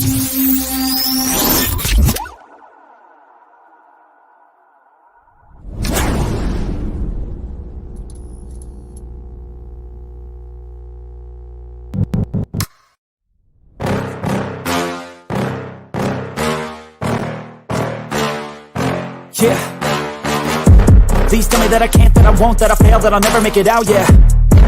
Yeah. Please tell me that I can't, that I won't, that I fail, that I'll never make it out, yeah.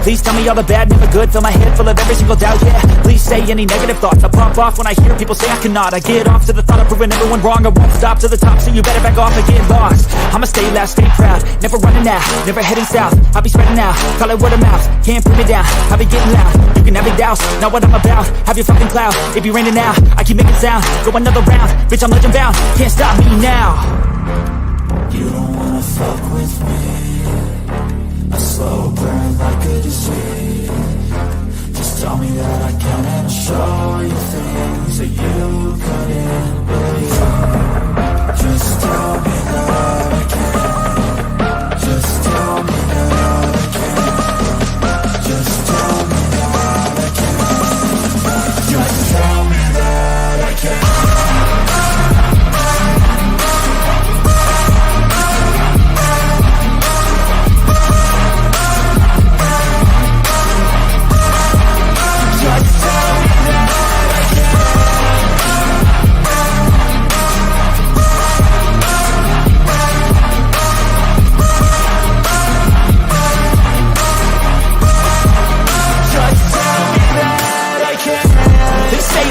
Please tell me all the bad, never good, fill my head full of every single doubt, yeah. Please say any negative thoughts, I pop off when I hear people say I cannot. I get off to the thought of proving everyone wrong, I won't stop to the top, so you better back off and get lost. I'ma stay loud, stay proud, never running out, never heading south. I'll be spreading out, call it word of mouth, can't put me down, I'll be getting loud. You can have it douse, not what I'm about, have your fucking cloud. It be raining now, I keep making sound, go another round, bitch I'm legend bound, can't stop me now. You don't wanna fuck with me. A slow burn like a disease. Just tell me that I can and I'll show you things that you couldn't believe. Just tell me that I can. Just tell me that I can. Just tell me that I can. Just tell me that I can.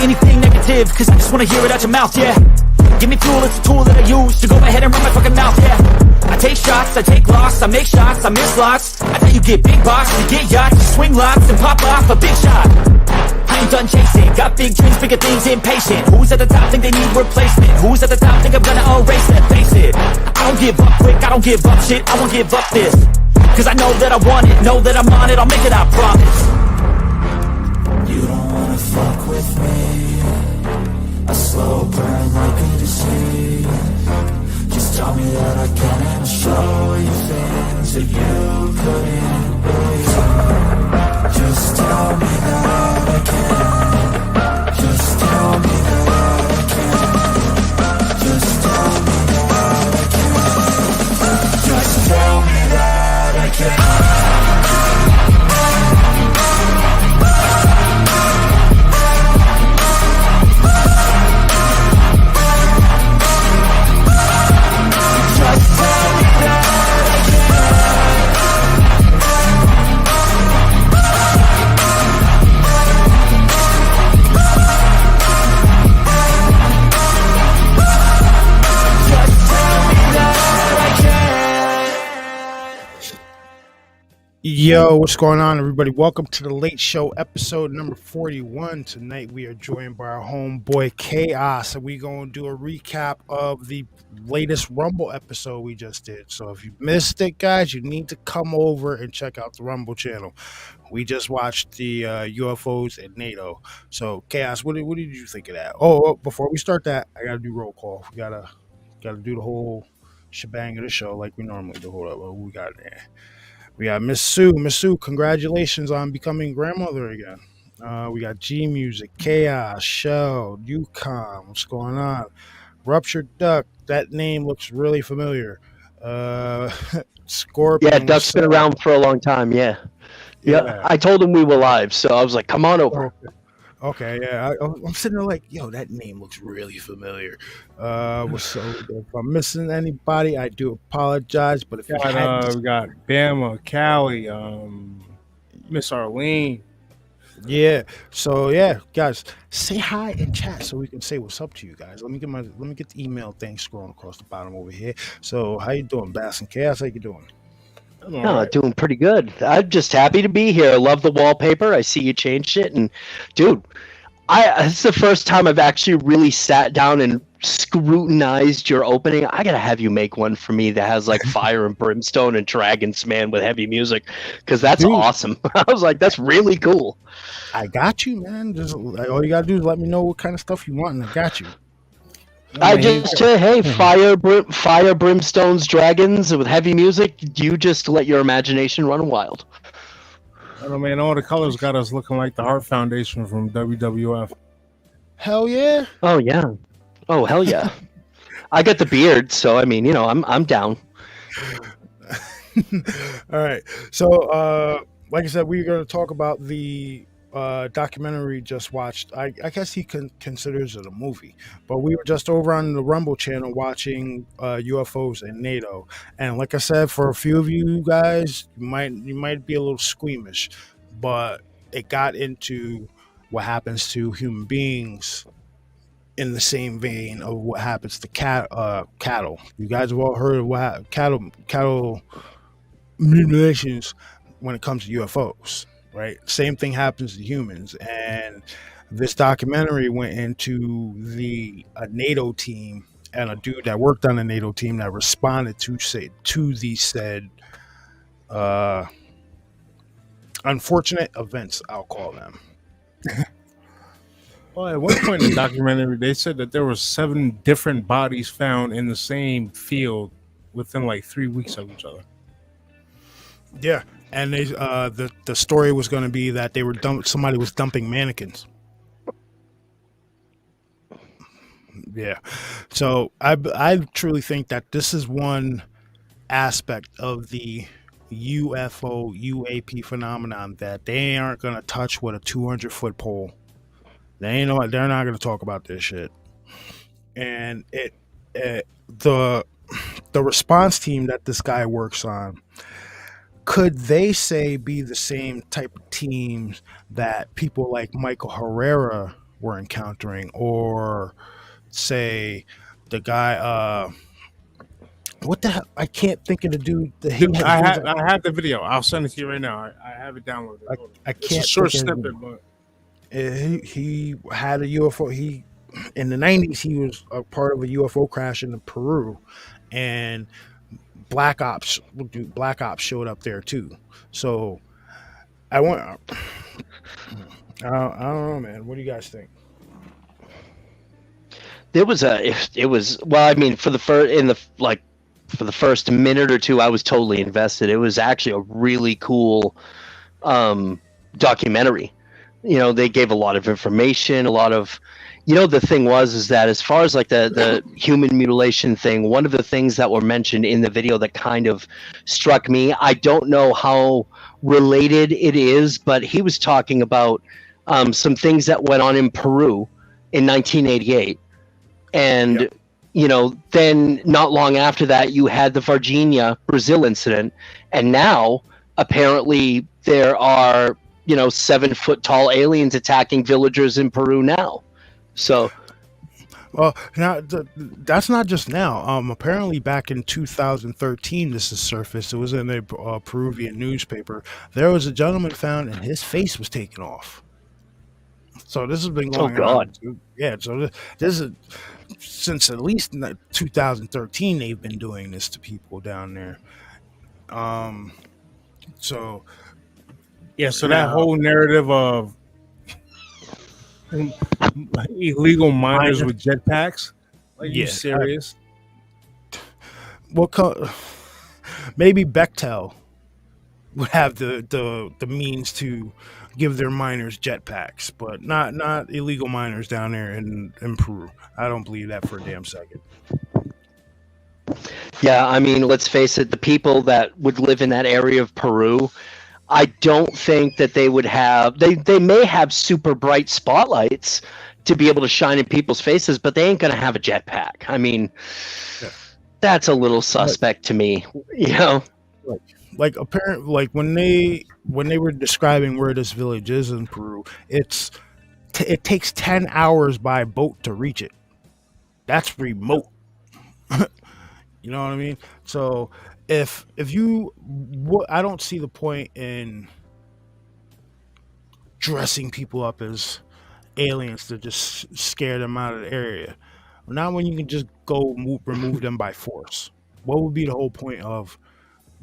Anything negative, cause I just wanna hear it out your mouth, yeah. Give me fuel, it's a tool that I use to go ahead and run my fucking mouth, yeah. I take shots, I take loss, I make shots, I miss lots. I thought you get big box, you get yachts, you swing lots and pop off a big shot. I ain't done chasing, got big dreams, bigger things, impatient. Who's at the top think they need replacement? Who's at the top think I'm gonna erase that? Face it, I don't give up quick, I don't give up shit, I won't give up this. Cause I know that I want it, know that I'm on it, I'll make it, I promise. You don't wanna fuck with me. A slow burn like a disease. Just tell me that I can and I'll show you things that you couldn't believe. Just tell me that I can. Just tell me that I can. Just tell me that I can. Just tell me that I can. Yo, what's going on, everybody? Welcome to the Late Show, episode number 41. Tonight we are joined by our homeboy Chaos, and we're going to do a recap of the latest Rumble episode we just did. So if you missed it, guys, you need to come over and check out the Rumble channel. We just watched the UFOs and NATO. So Chaos, what did you think of that? Oh, before we start that, I gotta do roll call. We gotta do the whole shebang of the show like we normally do. Hold up, what we got there? We got Miss Sue. Miss Sue, congratulations on becoming grandmother again. We got G Music, Chaos, Shell, Yukon. What's going on? Ruptured Duck. That name looks really familiar. Scorpion. Yeah, Duck's been around for a long time. Yeah. I told him we were live, so I was like, "Come on over." Okay, yeah. I'm sitting there like, yo, that name looks really familiar. So if I'm missing anybody, I do apologize. But if we got Bama, Callie, Miss Arlene. Yeah. So yeah, guys, say hi in chat so we can say what's up to you guys. Let me get the email thing scrolling across the bottom over here. So how you doing, Bass and Chaos? How you doing? Oh, doing pretty good. I'm just happy to be here. I love the wallpaper. I see you changed it, and dude, it's the first time I've actually really sat down and scrutinized your opening. I gotta have you make one for me that has like fire and brimstone and dragons, man, with heavy music, because that's awesome. I was like, that's really cool. I got you, man. Just all you gotta do is let me know what kind of stuff you want, and I got you. I just hey, fire, brimstones, dragons with heavy music. You just let your imagination run wild. I don't know, man. All the colors got us looking like the Heart Foundation from WWF. Hell yeah. Oh yeah. Oh hell yeah. I got the beard, so I mean, I'm down. All right. So, like I said, we're going to talk about the documentary just watched. I guess he considers it a movie, but we were just over on the Rumble channel watching UFOs and NATO. And like I said, for a few of you guys, you might be a little squeamish, but it got into what happens to human beings in the same vein of what happens to cattle. You guys have all heard of cattle mutilations when it comes to UFOs, right? Same thing happens to humans. And this documentary went into the a NATO team and a dude that worked on a NATO team that responded to these said uh, unfortunate events. I'll call them. Well, at one point in the documentary, they said that there were 7 different bodies found in the same field within like 3 weeks of each other. Yeah, and they the story was going to be that they were somebody was dumping mannequins. Yeah, so I truly think that this is one aspect of the UFO UAP phenomenon that they aren't going to touch with a 200-foot pole. They're not going to talk about this shit. And the response team that this guy works on, could they say be the same type of teams that people like Michael Herrera were encountering, or say the guy what the hell? I can't think of the dude. Dude, I have the video. I'll send it to you right now. I have it downloaded. I It's a can't short think of snippet, but he had a UFO. He in the 90s he was a part of a UFO crash in Peru, and Black Ops showed up there too. So I don't know, man. What do you guys think? It was well, I mean, for the first minute or two, I was totally invested. It was actually a really cool documentary. They gave a lot of information, a lot of, the thing is that as far as like the human mutilation thing, one of the things that were mentioned in the video that kind of struck me, I don't know how related it is, but he was talking about some things that went on in Peru in 1988. And, Yep. Then not long after that, you had the Varginha, Brazil incident. And now, apparently, there are, 7-foot tall aliens attacking villagers in Peru now. So, Well, now that's not just now. Apparently, back in 2013, this is surfaced. It was in a Peruvian newspaper. There was a gentleman found, and his face was taken off. So this has been going on. Yeah. So this is since at least 2013. They've been doing this to people down there. So yeah, so that whole narrative of illegal miners with jetpacks, are you serious? Maybe Bechtel would have the means to give their miners jetpacks, but not illegal miners down there in Peru. I don't believe that for a damn second. yeah, I mean, let's face it, the people that would live in that area of Peru, I don't think that they would have, they may have super bright spotlights to be able to shine in people's faces, but they ain't going to have a jetpack. I mean, that's a little suspect to me, Like apparently, like when they were describing where this village is in Peru, it takes 10 hours by boat to reach it. That's remote. You know what I mean? So if I don't see the point in dressing people up as aliens to just scare them out of the area. Not when you can just go remove them by force. What would be the whole point of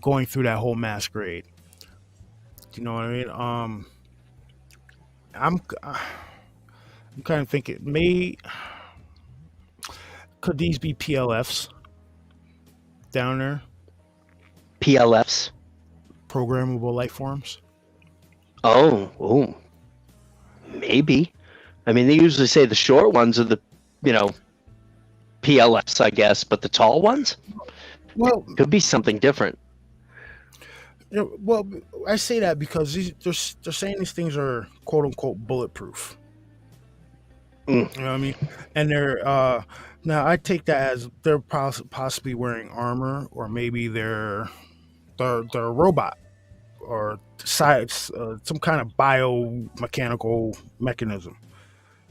going through that whole masquerade? Do you know what I mean? I'm kind of thinking, could these be PLFs down there? PLFs? Programmable life forms? Oh, maybe. I mean, they usually say the short ones are the, you know, PLFs, I guess, but the tall ones Well, could be something different. well, I say that because they're saying these things are quote unquote bulletproof. Mm. You know what I mean? And they're now I take that as they're possibly wearing armor, or maybe they're a robot or some kind of biomechanical mechanism.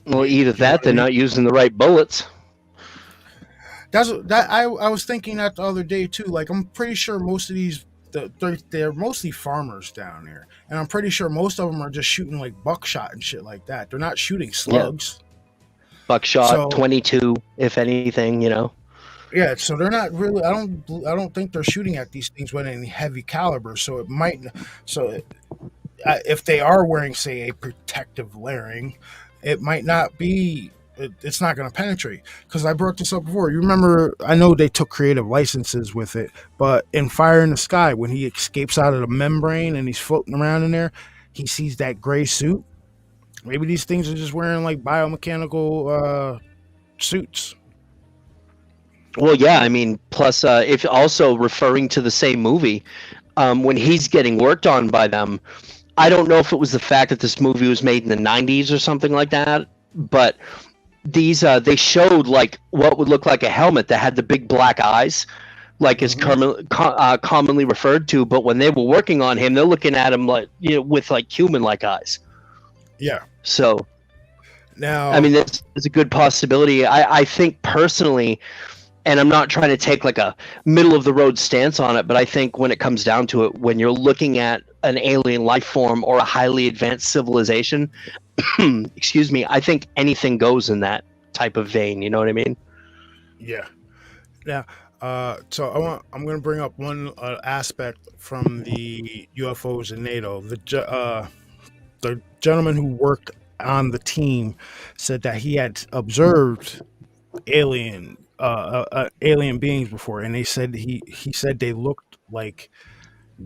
Well, either You know that, what I they're mean? not using the right bullets. I was thinking that the other day too. Like I'm pretty sure most of these they're mostly farmers down there, and I'm pretty sure most of them are just shooting like buckshot and shit like that. They're not shooting slugs. Buckshot, So 22, if anything, you know. yeah, so they're not really. I don't think they're shooting at these things with any heavy caliber. So it might. So if they are wearing, say, a protective layering, it might not be. It's not going to penetrate because I brought this up before. You remember? I know they took creative licenses with it, but in Fire in the Sky, when he escapes out of the membrane and he's floating around in there, he sees that gray suit. Maybe these things are just wearing like biomechanical suits. Well, yeah, I mean, plus, if also referring to the same movie, when he's getting worked on by them, I don't know if it was the fact that this movie was made in the 90s or something like that, but these they showed like what would look like a helmet that had the big black eyes, like is commonly referred to. But when they were working on him, they're looking at him like, you know, with like human-like eyes. Yeah. So, Now, I mean, that's a good possibility. I think personally, and I'm not trying to take like a middle of the road stance on it, but I think when it comes down to it, when you're looking at an alien life form or a highly advanced civilization, excuse me, I think anything goes in that type of vein. You know what I mean? yeah. Now, so I'm going to bring up one aspect from the UFOs in NATO. The gentleman who worked on the team said that he had observed alien beings before, and they said he said they looked like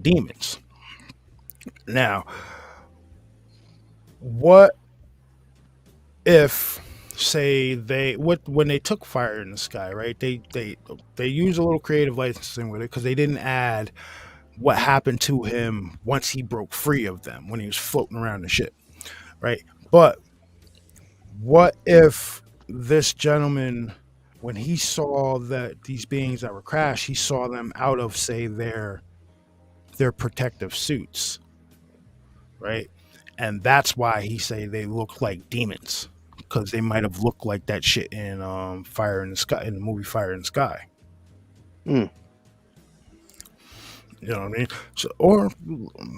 demons. Now, what if, say, when they took Fire in the Sky, right? They used a little creative licensing with it because they didn't add what happened to him once he broke free of them when he was floating around the ship, right? But what if this gentleman, when he saw that these beings that were crashed, he saw them out of, say, their protective suits, right? And that's why he say they look like demons, because they might have looked like that shit in Fire in the Sky, in the movie Fire in the Sky. Mm. You know what I mean? So, or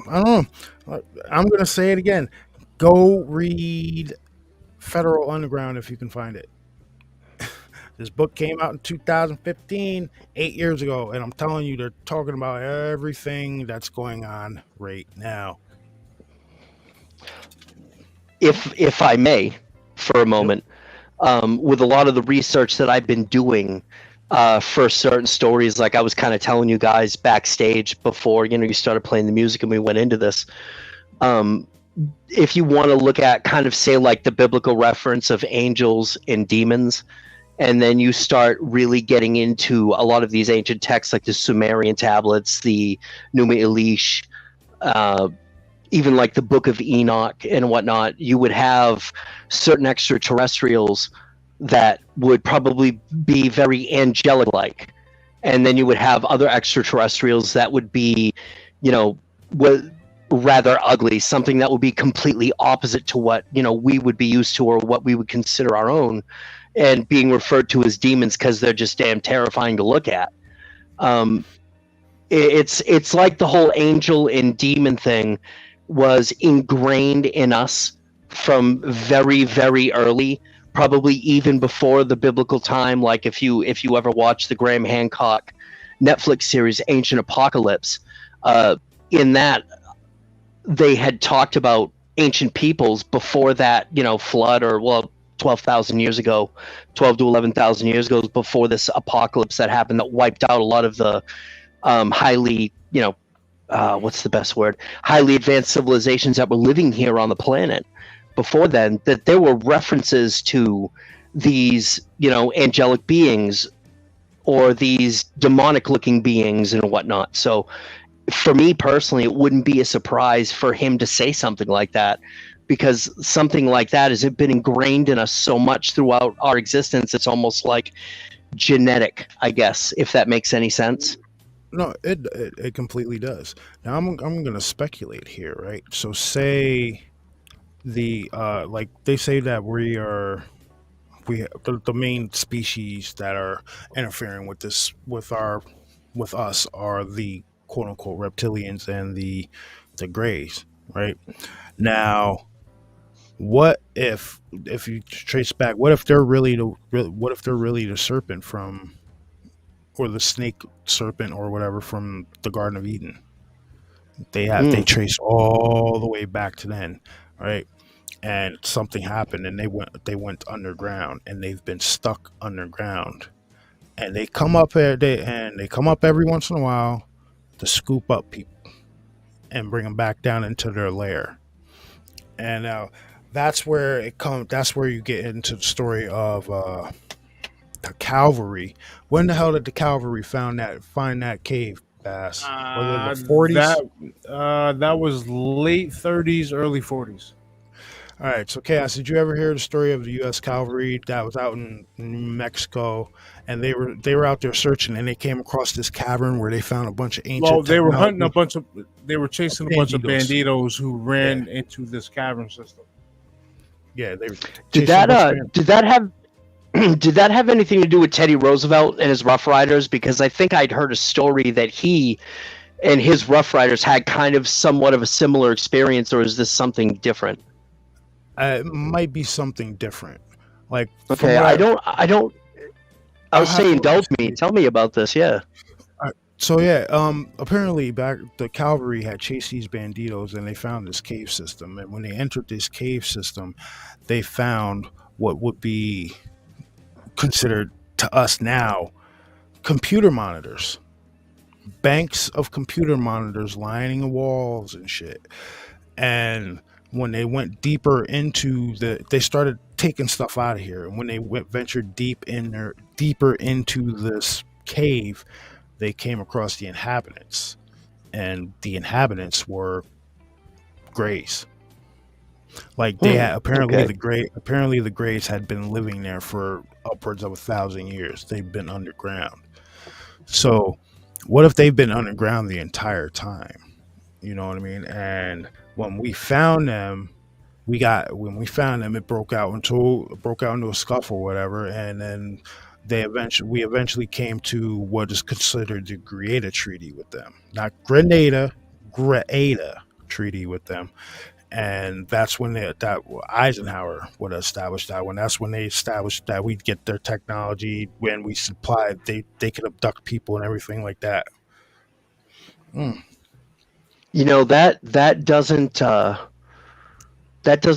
I don't know. I'm gonna say it again. Go read Federal Underground if you can find it. This book came out in 2015, 8 years ago, and I'm telling you, they're talking about everything that's going on right now. If I may, for a moment, with a lot of the research that I've been doing for certain stories, like I was kind of telling you guys backstage before, you know, you started playing the music and we went into this. If you want to look at kind of say like the biblical reference of angels and demons, and then you start really getting into a lot of these ancient texts like the Sumerian tablets, the Numa Elish, even like the Book of Enoch and whatnot, you would have certain extraterrestrials that would probably be very angelic like, and then you would have other extraterrestrials that would be, you know, rather ugly, something that would be completely opposite to what, you know, we would be used to or what we would consider our own, and being referred to as demons because they're just damn terrifying to look at. It's like the whole angel and demon thing was ingrained in us from very, very early, probably even before the biblical time. Like if you ever watch the Graham Hancock Netflix series Ancient Apocalypse, in that they had talked about ancient peoples before that, you know, flood, or 12,000 years ago, 12 to 11,000 years ago, before this apocalypse that happened that wiped out a lot of the highly, you know, what's the best word? Highly advanced civilizations that were living here on the planet. before then, that there were references to these, angelic beings or these demonic looking beings and whatnot. So for me personally, it wouldn't be a surprise for him to say something like that, because something like that has been ingrained in us so much throughout our existence. It's almost like genetic, I guess, if that makes any sense. No, it completely does. Now I'm gonna speculate here, right? So say the like they say that the main species that are interfering with this with us are the quote unquote reptilians and the greys, right? Now, what if you trace back? What if they're really the serpent from, or the snake serpent or whatever from the Garden of Eden? They trace all the way back to then, right? And something happened, and they went underground, and they've been stuck underground, and they come up every once in a while to scoop up people and bring them back down into their lair. And now that's where you get into the story of the Calvary. When the hell did the Calvary find that cave, Bass? Was it the 40s? That was late 30s, early 40s. All right, so Chaos, did you ever hear the story of the U.S. Cavalry that was out in New Mexico, and they were out there searching, and they came across this cavern where they found a bunch of ancient. Well, they were chasing a bunch of banditos who ran into this cavern system. Yeah, they did that have anything to do with Teddy Roosevelt and his Rough Riders? Because I think I'd heard a story that he and his Rough Riders had kind of somewhat of a similar experience, or is this something different? It might be something different. Like, okay, I was saying, indulge me. Tell me about this. Yeah. So yeah, apparently the cavalry had chased these banditos, and they found this cave system. And when they entered this cave system, they found what would be considered to us now computer monitors, banks of computer monitors lining the walls and shit. And when they went deeper into they started taking stuff out of here. And when they ventured deeper into this cave, they came across the inhabitants, and the inhabitants were Greys. Like they had apparently the Greys had been living there for upwards of 1,000 years. They've been underground. So what if they've been underground the entire time? You know what I mean? And when we found them, it broke out into a scuffle or whatever, and then we eventually came to what is considered the Greada Treaty with them, not Greada Treaty with them. And that's when Eisenhower would establish that one. That's when they established that we'd get their technology when we supplied, they could abduct people and everything like that. You know, that doesn't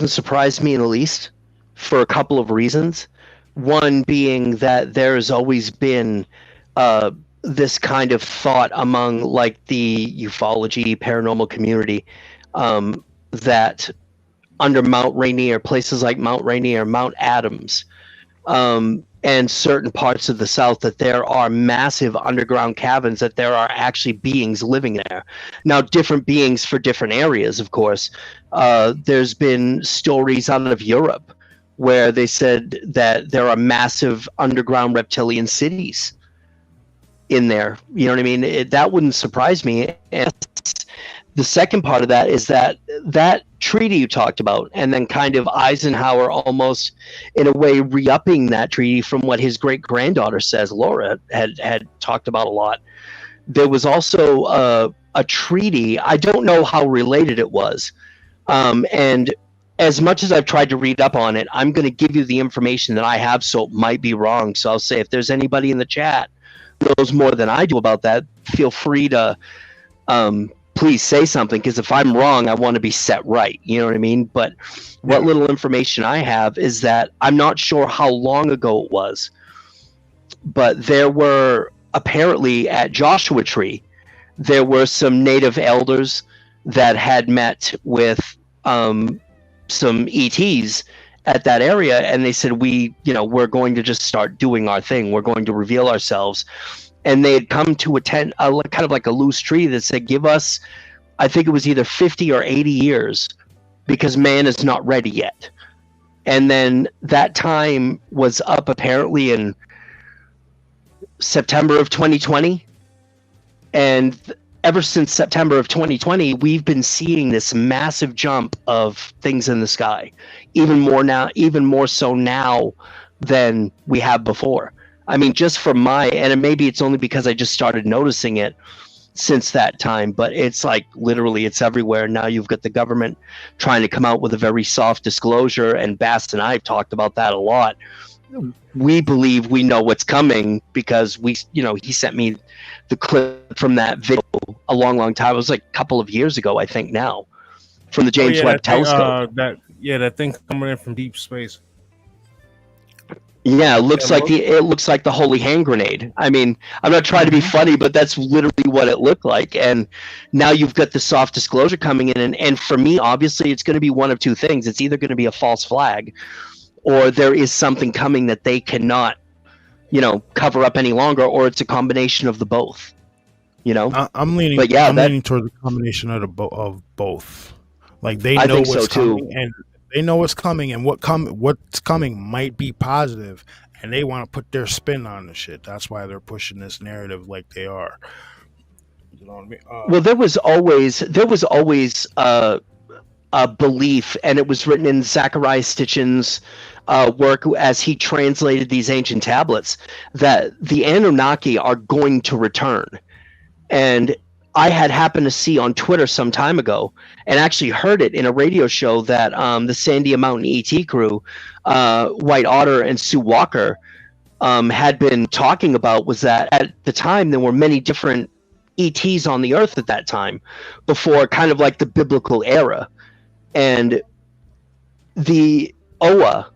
surprise me in the least, for a couple of reasons. One being that there has always been this kind of thought among like the ufology paranormal community that under Mount Rainier, places like Mount Rainier, Mount Adams, and certain parts of the South, that there are massive underground caverns, that there are actually beings living there. Now, different beings for different areas, of course. There's been stories out of Europe where they said that there are massive underground reptilian cities in there. You know what I mean? That wouldn't surprise me. And the second part of that is that treaty you talked about, and then kind of Eisenhower almost in a way re-upping that treaty from what his great-granddaughter says, Laura, had talked about a lot. There was also a treaty. I don't know how related it was. And as much as I've tried to read up on it, I'm going to give you the information that I have, so it might be wrong. So I'll say, if there's anybody in the chat who knows more than I do about that, feel free to please say something, because if I'm wrong, I want to be set right. You know what I mean? But what little information I have is that I'm not sure how long ago it was, but there were apparently at Joshua Tree, there were some native elders that had met with some ETs at that area, and they said, we're going to just start doing our thing. We're going to reveal ourselves. And they had come to kind of like a loose treaty that said, give us, I think it was either 50 or 80 years, because man is not ready yet. And then that time was up apparently in September of 2020. And ever since September of 2020, we've been seeing this massive jump of things in the sky, even more so now than we have before. I mean, just from and maybe it's only because I just started noticing it since that time, but it's like literally it's everywhere. Now you've got the government trying to come out with a very soft disclosure, and Bass and I have talked about that a lot. We believe we know what's coming because he sent me the clip from that video a long time. It was like a couple of years ago, I think now, from the James Webb Telescope. That thing coming in from deep space. Yeah, it looks like the holy hand grenade. I mean, I'm not trying to be funny, but that's literally what it looked like. And now you've got the soft disclosure coming in, and for me, obviously, it's going to be one of two things. It's either going to be a false flag, or there is something coming that they cannot, cover up any longer, or it's a combination of the both. I'm leaning toward the combination of both. Like they know what's coming, and they know what's coming, and what's coming might be positive, and they want to put their spin on the shit. That's why they're pushing this narrative like they are. You know what I mean? Well, there was always a belief, and it was written in Zecharia Sitchin's work as he translated these ancient tablets, that the Anunnaki are going to return. And I had happened to see on Twitter some time ago, and actually heard it in a radio show that the Sandia Mountain ET crew, White Otter and Sue Walker, had been talking about, was that at the time there were many different ETs on the Earth at that time, before kind of like the biblical era. And the Oa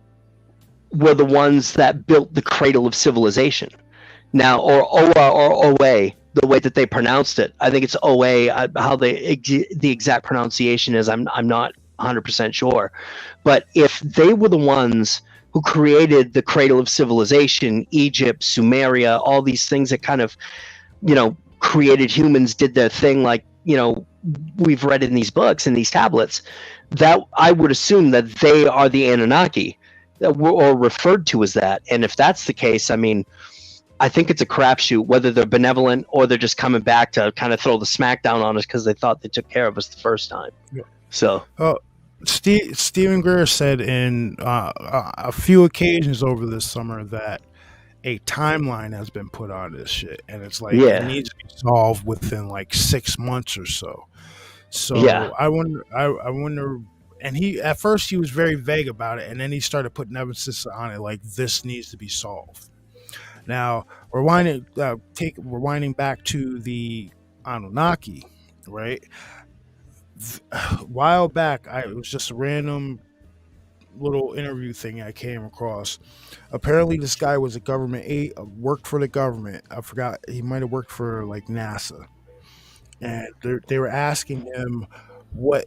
were the ones that built the cradle of civilization. Now, or Oa or Oa, the way that they pronounced it. I think it's OA. How the exact pronunciation is, I'm not 100% sure. But if they were the ones who created the cradle of civilization, Egypt, Sumeria, all these things that kind of, created humans, did their thing, like, we've read in these books and these tablets, that I would assume that they are the Anunnaki, or referred to as that. And if that's the case, I mean, I think it's a crapshoot whether they're benevolent or they're just coming back to kind of throw the smackdown on us because they thought they took care of us the first time. Yeah. So, Stephen Greer said in a few occasions over this summer that a timeline has been put on this shit, and it's like it needs to be solved within like 6 months or so. So I wonder. And he at first he was very vague about it, and then he started putting emphasis on it, like this needs to be solved. Now, rewinding back to the Anunnaki, right? A while back, it was just a random little interview thing I came across. Apparently, this guy was a government aide, worked for the government. I forgot, he might have worked for like NASA, and they were asking him what.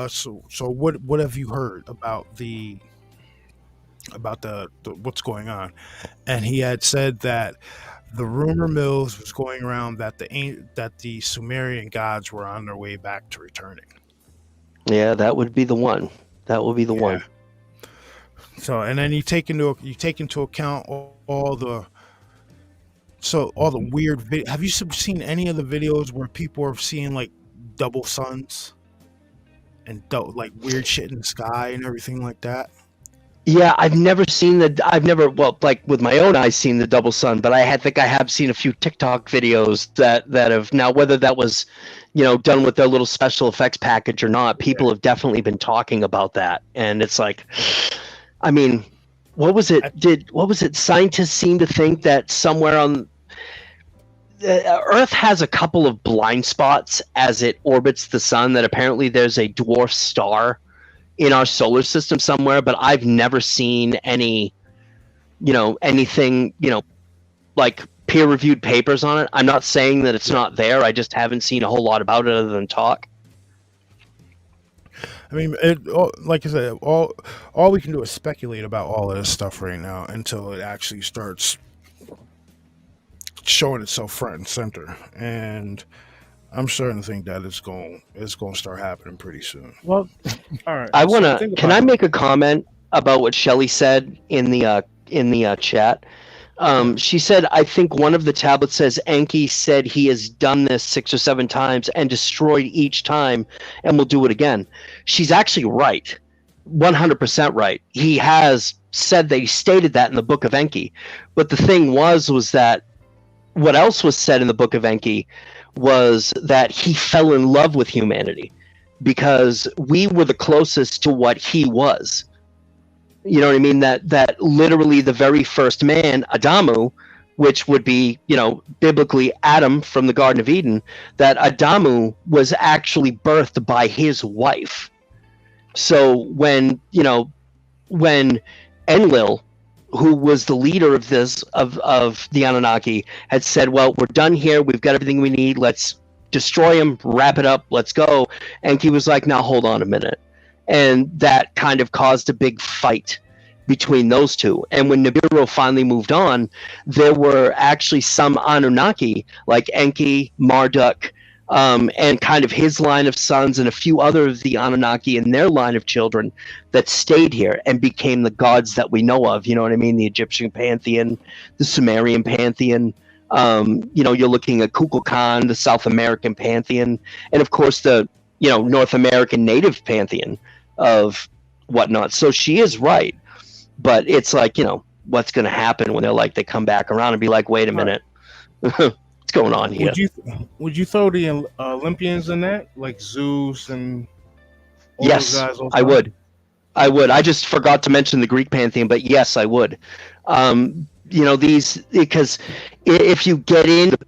So what have you heard about the what's going on? And he had said that the rumor mills was going around that the Sumerian gods were on their way back to returning. Yeah, that would be the one. That will be the one. So, and then you take into account all the weird have you seen any of the videos where people are seeing like double suns and like weird shit in the sky and everything like that? Yeah, like with my own eyes seen the double sun, but I think I have seen a few TikTok videos that have, now whether that was, done with their little special effects package or not, people have definitely been talking about that. And it's like, I mean, what was it? Scientists seem to think that somewhere on Earth has a couple of blind spots as it orbits the sun, that apparently there's a dwarf star in our solar system somewhere, but I've never seen anything, like peer-reviewed papers on it. I'm not saying that it's not there. I just haven't seen a whole lot about it other than talk. I mean, like I said, all we can do is speculate about all of this stuff right now until it actually starts showing itself front and center. And I'm starting to think that it's going to start happening pretty soon. Well, all right. I so wanna. think Can about I it. make a comment about what Shelly said in the chat? She said, "I think one of the tablets says Enki said he has done this 6 or 7 times and destroyed each time, and will do it again." She's actually right, 100% right. He has said that, he stated that in the Book of Enki. But the thing was that what else was said in the Book of Enki was that he fell in love with humanity because we were the closest to what he was. You know what I mean? That literally the very first man, Adamu, which would be, biblically Adam from the Garden of Eden, that Adamu was actually birthed by his wife. So when Enlil, who was the leader of the Anunnaki, had said, "Well, we're done here. We've got everything we need. Let's destroy him, wrap it up, let's go." Enki was like, "Now hold on a minute." And that kind of caused a big fight between those two. And when Nibiru finally moved on, there were actually some Anunnaki, like Enki, Marduk, and kind of his line of sons and a few other of the Anunnaki and their line of children that stayed here and became the gods that we know of. You know what I mean? The Egyptian pantheon, the Sumerian pantheon. You're looking at Kukulkan, the South American pantheon, and of course the North American native pantheon of whatnot. So she is right, but it's like, what's going to happen when they come back around and be like, wait a minute, what's going on here? Would you throw the Olympians in that, like Zeus and all Yes, those guys? I would. I just forgot to mention the Greek pantheon, but yes, I would. These, because if you get into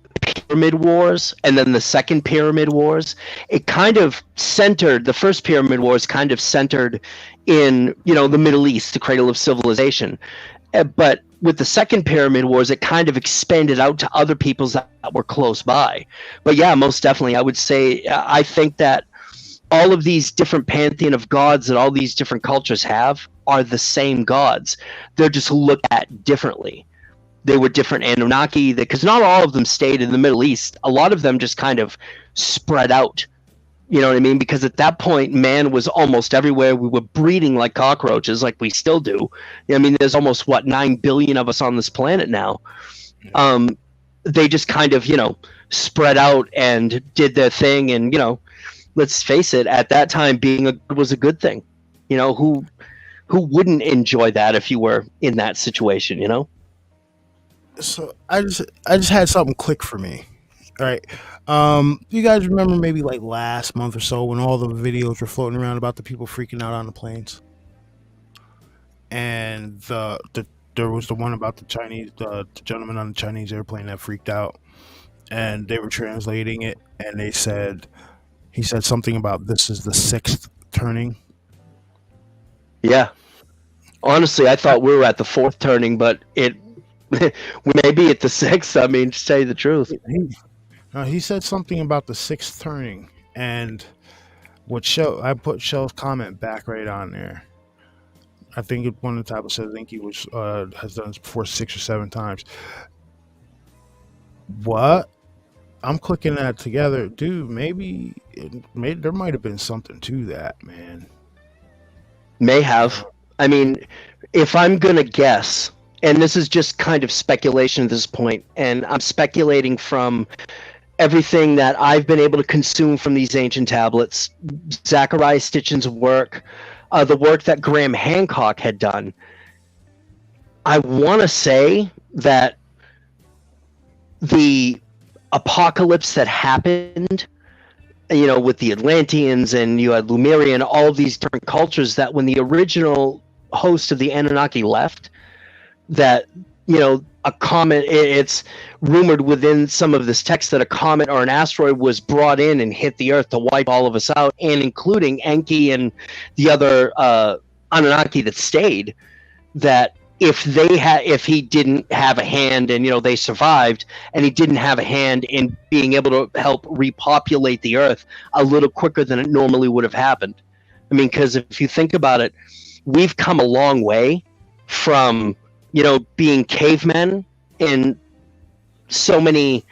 Pyramid Wars and then the second Pyramid Wars, it kind of centered, the first Pyramid Wars kind of centered in, the Middle East, the cradle of civilization. But with the second Pyramid Wars, it kind of expanded out to other peoples that were close by. But yeah, most definitely, I would say, I think that all of these different pantheon of gods that all these different cultures have are the same gods. They're just looked at differently. They were different Anunnaki, because not all of them stayed in the Middle East. A lot of them just kind of spread out. You know what I mean? Because at that point, man was almost everywhere. We were breeding like cockroaches, like we still do. I mean, there's almost, 9 billion of us on this planet now. They just kind of, spread out and did their thing. And, let's face it, at that time, was a good thing. Who wouldn't enjoy that if you were in that situation, So I just had something click for me. All right. You guys remember maybe like last month or so when all the videos were floating around about the people freaking out on the planes? And there was the one about the Chinese, the gentleman on the Chinese airplane that freaked out, and they were translating it, and he said something about this is the 6th turning. Yeah. Honestly, I thought we were at the 4th turning, but we may be at the 6th. I mean, to tell you the truth. He said something about the 6th turning, and I put Shell's comment back right on there. I think one of the tablets says, I think he has done this before 6 or 7 times. What? I'm clicking that together, dude. Maybe there might have been something to that, man. May have. I mean, if I'm gonna guess, and this is just kind of speculation at this point, and I'm speculating from everything that I've been able to consume from these ancient tablets, Zachariah Stitchin's work, the work that Graham Hancock had done. I want to say that the apocalypse that happened, with the Atlanteans, and you had Lemuria and all of these different cultures, that when the original host of the Anunnaki left, that, a comet, it's rumored within some of this text that a comet or an asteroid was brought in and hit the Earth to wipe all of us out, and including Enki and the other Anunnaki that stayed, that if he didn't have a hand, and they survived, and he didn't have a hand in being able to help repopulate the Earth a little quicker than it normally would have happened, I mean, because if you think about it, we've come a long way from, being cavemen in so many,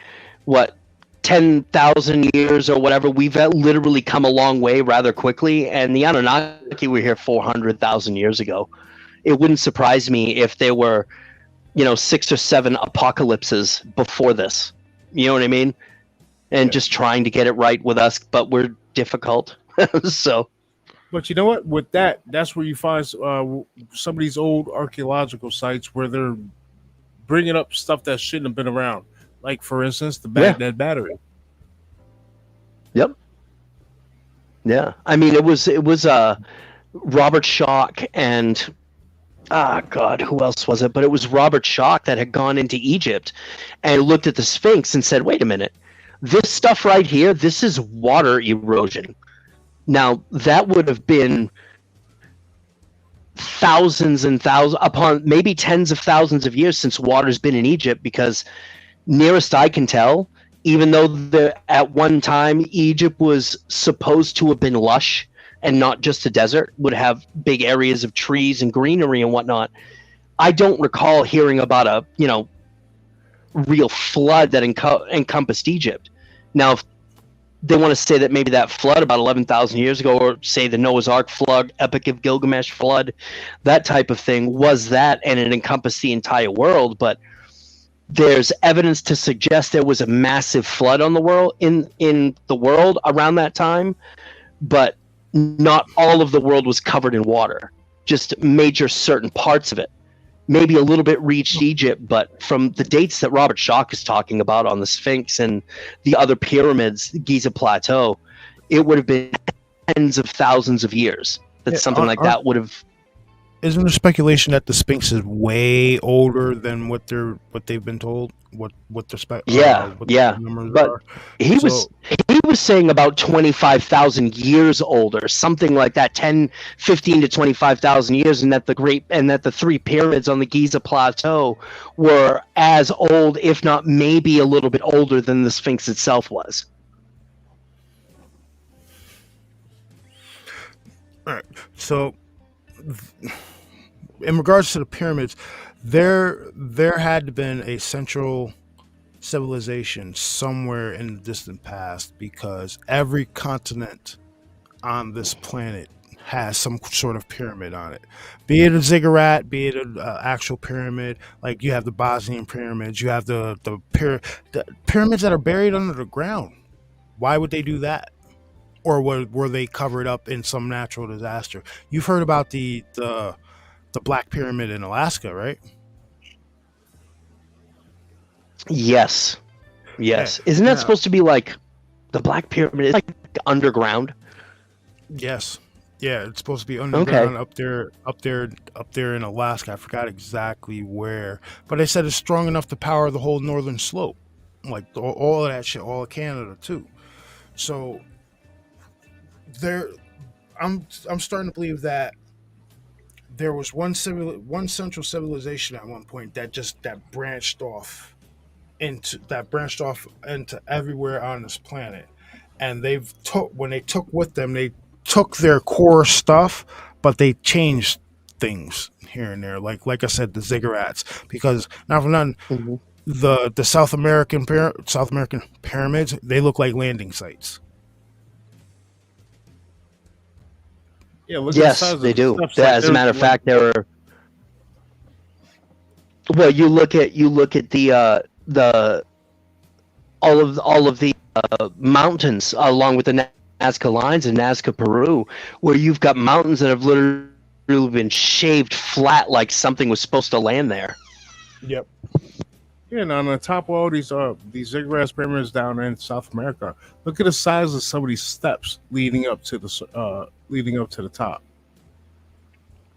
what, 10,000 years or whatever. We've literally come a long way rather quickly. And the Anunnaki were here 400,000 years ago. It wouldn't surprise me if there were, 6 or 7 apocalypses before this. You know what I mean? And just trying to get it right with us, but we're difficult. So. But you know what? With that's where you find some of these old archaeological sites where they're bringing up stuff that shouldn't have been around. Like, for instance, the Baghdad battery. Yep. Yeah. I mean, it was Robert Schoch and God, who else was it? But it was Robert Schoch that had gone into Egypt and looked at the Sphinx and said, "Wait a minute, this stuff right here, this is water erosion." Now, that would have been thousands and thousands, upon maybe tens of thousands of years since water's been in Egypt, because nearest I can tell, even though at one time Egypt was supposed to have been lush and not just a desert, would have big areas of trees and greenery and whatnot, I don't recall hearing about a, real flood that encompassed Egypt. Now, if they want to say that maybe that flood about 11,000 years ago, or say the Noah's Ark flood, Epic of Gilgamesh flood, that type of thing, was that, and it encompassed the entire world. But there's evidence to suggest there was a massive flood on the world in the world around that time, but not all of the world was covered in water. Just major certain parts of it. Maybe a little bit reached Egypt, but from the dates that Robert Schoch is talking about on the Sphinx and the other pyramids, the Giza Plateau, it would have been tens of thousands of years that something like that would have. Isn't there speculation that the Sphinx is way older than what they've been told? What the numbers but are? he was saying about 25,000 years older, something like that, 15 to 25,000 years, and that the 3 pyramids on the Giza Plateau were as old, if not maybe a little bit older than the Sphinx itself was. All right. So, in regards to the pyramids, there had been a central civilization somewhere in the distant past, because every continent on this planet has some sort of pyramid on it, be it a ziggurat, be it an actual pyramid. Like, you have the Bosnian pyramids, you have the pyramids that are buried under the ground. Why would they do that? Or were they covered up in some natural disaster? You've heard about the Black Pyramid in Alaska, right? Yes. Yeah. Isn't that supposed to be like the Black Pyramid is like underground? Yes. Yeah, it's supposed to be underground up there in Alaska. I forgot exactly where, but they said it's strong enough to power the whole northern slope, like all of that shit, all of Canada too. So I'm starting to believe that there was one central civilization at one point that branched off into everywhere on this planet, and they took their core stuff, but they changed things here and there, like I said, the ziggurats, because not for nothing, the South American pyramids, they look like landing sites. Yeah, look Yes, they do. As a matter of fact, there are. Well, you look at the all of the mountains along with the Nazca lines in Nazca, Peru, where you've got mountains that have literally been shaved flat, like something was supposed to land there. Yep. Yeah, and on the top of all these ziggurat pyramids down in South America, look at the size of some of these steps leading up to the top.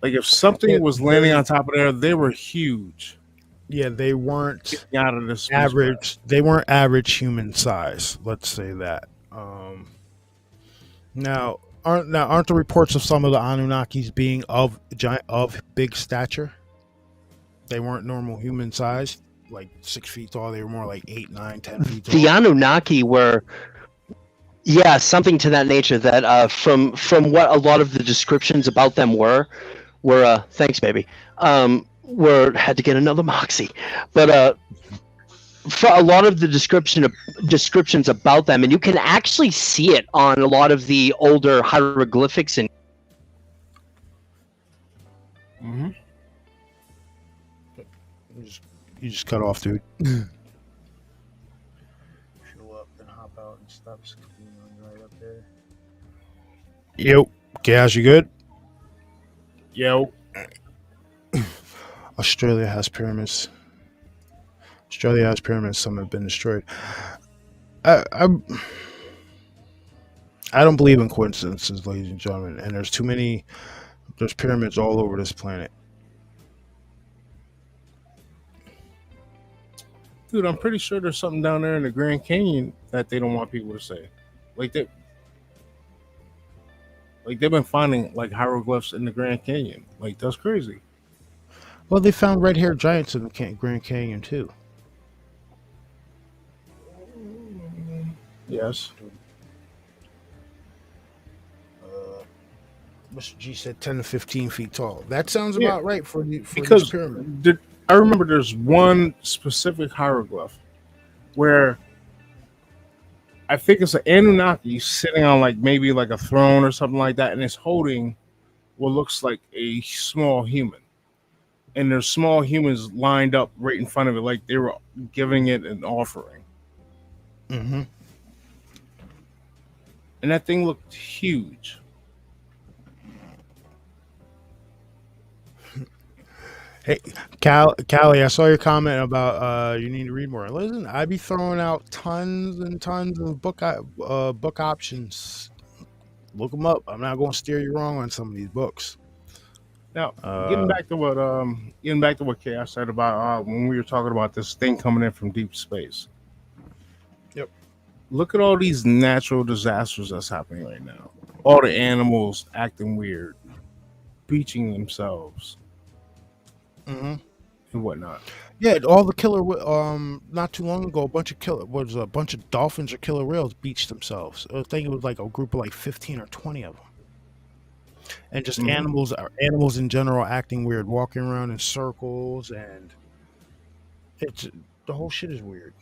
Like, if something was landing on top of there, they were huge. Yeah, they weren't out of this average. They weren't average human size. Let's say that. Now aren't the reports of some of the Anunnakis being of big stature? They weren't normal human size, like 6 feet tall. They were more like 8, 9, 10 feet tall. The Anunnaki were Yeah, something to that nature. That from what a lot of the descriptions about them were thanks, baby. Were had to get another moxie, but for a lot of the descriptions about them, and you can actually see it on a lot of the older hieroglyphics and. Mm-hmm. You just cut off, dude. Show up and hop out and stop right up there. Yo, Gaz, you good? Yo, Australia has pyramids. Australia has pyramids. Some have been destroyed. I don't believe in coincidences, ladies and gentlemen. And there's too many. There's pyramids all over this planet. dude, I'm pretty sure there's something down there in the Grand Canyon that they don't want people to say. Like they've been finding like hieroglyphs in the Grand Canyon. Like that's crazy. Well, they found red-haired giants in the Grand Canyon too. Yes. Mr. G said 10 to 15 feet tall. That sounds Yeah. about right for the Because pyramid. I remember there's one specific hieroglyph where I think it's an Anunnaki sitting on like maybe like a throne or something like that, and it's holding what looks like a small human. And there's small humans lined up right in front of it, like they were giving it an offering. Mm-hmm. And that thing looked huge. Hey, Callie, I saw your comment about you need to read more. Listen, I be throwing out tons and tons of book options. Look them up. I'm not going to steer you wrong on some of these books. Now, getting back to what Chaos said about when we were talking about this thing coming in from deep space. Yep. Look at all these natural disasters that's happening right now. All the animals acting weird, beaching themselves, Mm-hmm. and whatnot. Yeah, all the killer. Not too long ago, a bunch of dolphins or killer whales beached themselves. I think it was like a group of like 15 or 20 of them, and just animals in general acting weird, walking around in circles, and it's the whole shit is weird.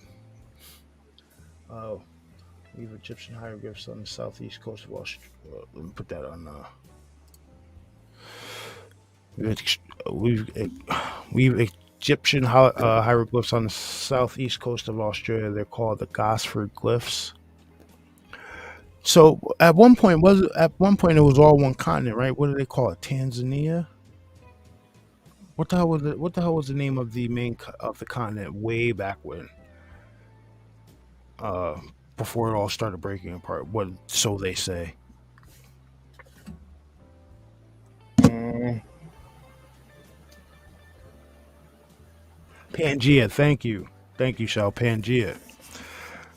Oh, we have Egyptian hieroglyphs on the southeast coast of Australia. Let me put that on. We've Egyptian hieroglyphs on the southeast coast of Australia. They're called the Gosford glyphs. So at one point it was all one continent, right? What do they call it? Tanzania. What the hell was it? What the hell was the name of the of the continent way back when? Before it all started breaking apart. What so they say. Pangea, thank you, Shell. Pangea.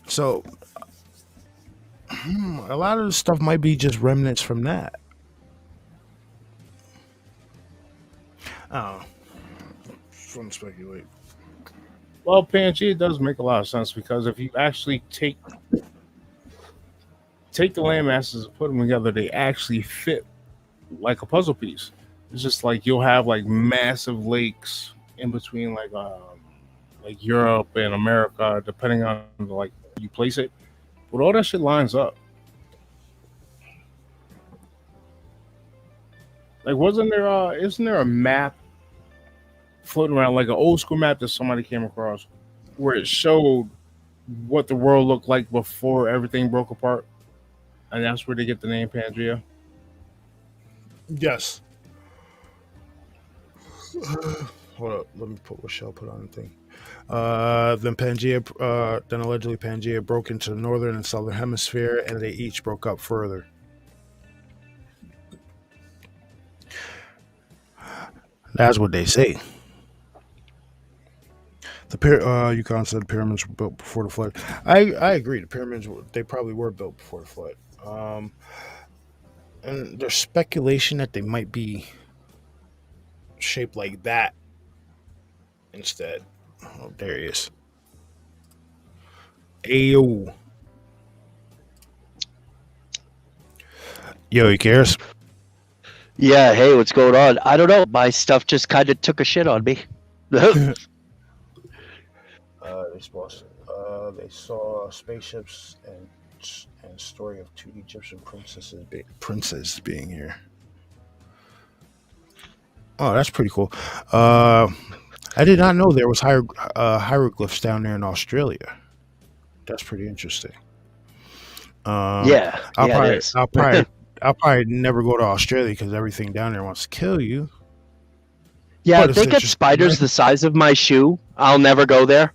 So, a lot of the stuff might be just remnants from that. Oh, fun to speculate. Well, Pangea does make a lot of sense because if you actually take the landmasses and put them together, they actually fit like a puzzle piece. It's just like you'll have like massive lakes in between like Europe and America, depending on like you place it. But all that shit lines up. Like, isn't there a map floating around, like an old school map that somebody came across, where it showed what the world looked like before everything broke apart, and that's where they get the name Pangea? Yes. Hold up, let me put what Shell put on the thing. Then allegedly Pangea broke into the northern and southern hemisphere, and they each broke up further. That's what they say. Yukon said the pyramids were built before the flood. I agree. The pyramids they probably were built before the flood. And there's speculation that they might be shaped like that instead. Oh, there he is. Ayo. Yo, you cares? Yeah, hey, what's going on? I don't know. My stuff just kind of took a shit on me. They saw spaceships and story of two Egyptian princes being here. Oh, that's pretty cool. I did not know there was hieroglyphs down there in Australia. That's pretty interesting. Yeah, it is. I'll probably never go to Australia because everything down there wants to kill you. Yeah, But if they it's get spiders interesting, the size of my shoe, I'll never go there.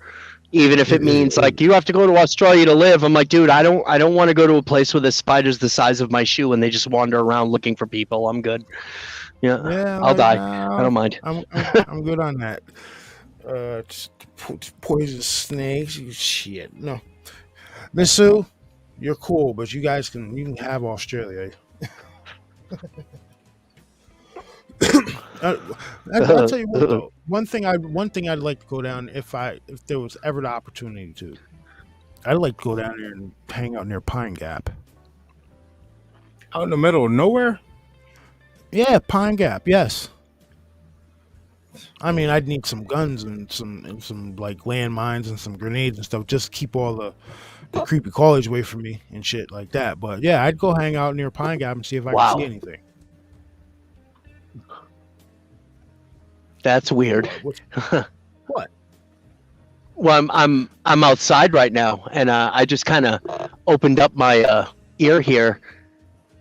Even if it means like you have to go to Australia to live. I'm like, dude, I don't want to go to a place where the spiders the size of my shoe and they just wander around looking for people. I'm good. Yeah, I'll die. I don't mind. I'm good on that. Poison snakes, shit. No, Miss Sue, you're cool, but you can have Australia. I'll tell you what though. One thing I'd like to go down if there was ever the opportunity to. I'd like to go down there and hang out near Pine Gap. Out in the middle of nowhere? Yeah, Pine Gap. Yes. I mean, I'd need some guns and some like landmines and some grenades and stuff, just to keep all the creepy callers away from me and shit like that. But yeah, I'd go hang out near Pine Gap and see if I Wow. can see anything. That's weird. What? Well, I'm outside right now, and I just kind of opened up my ear here.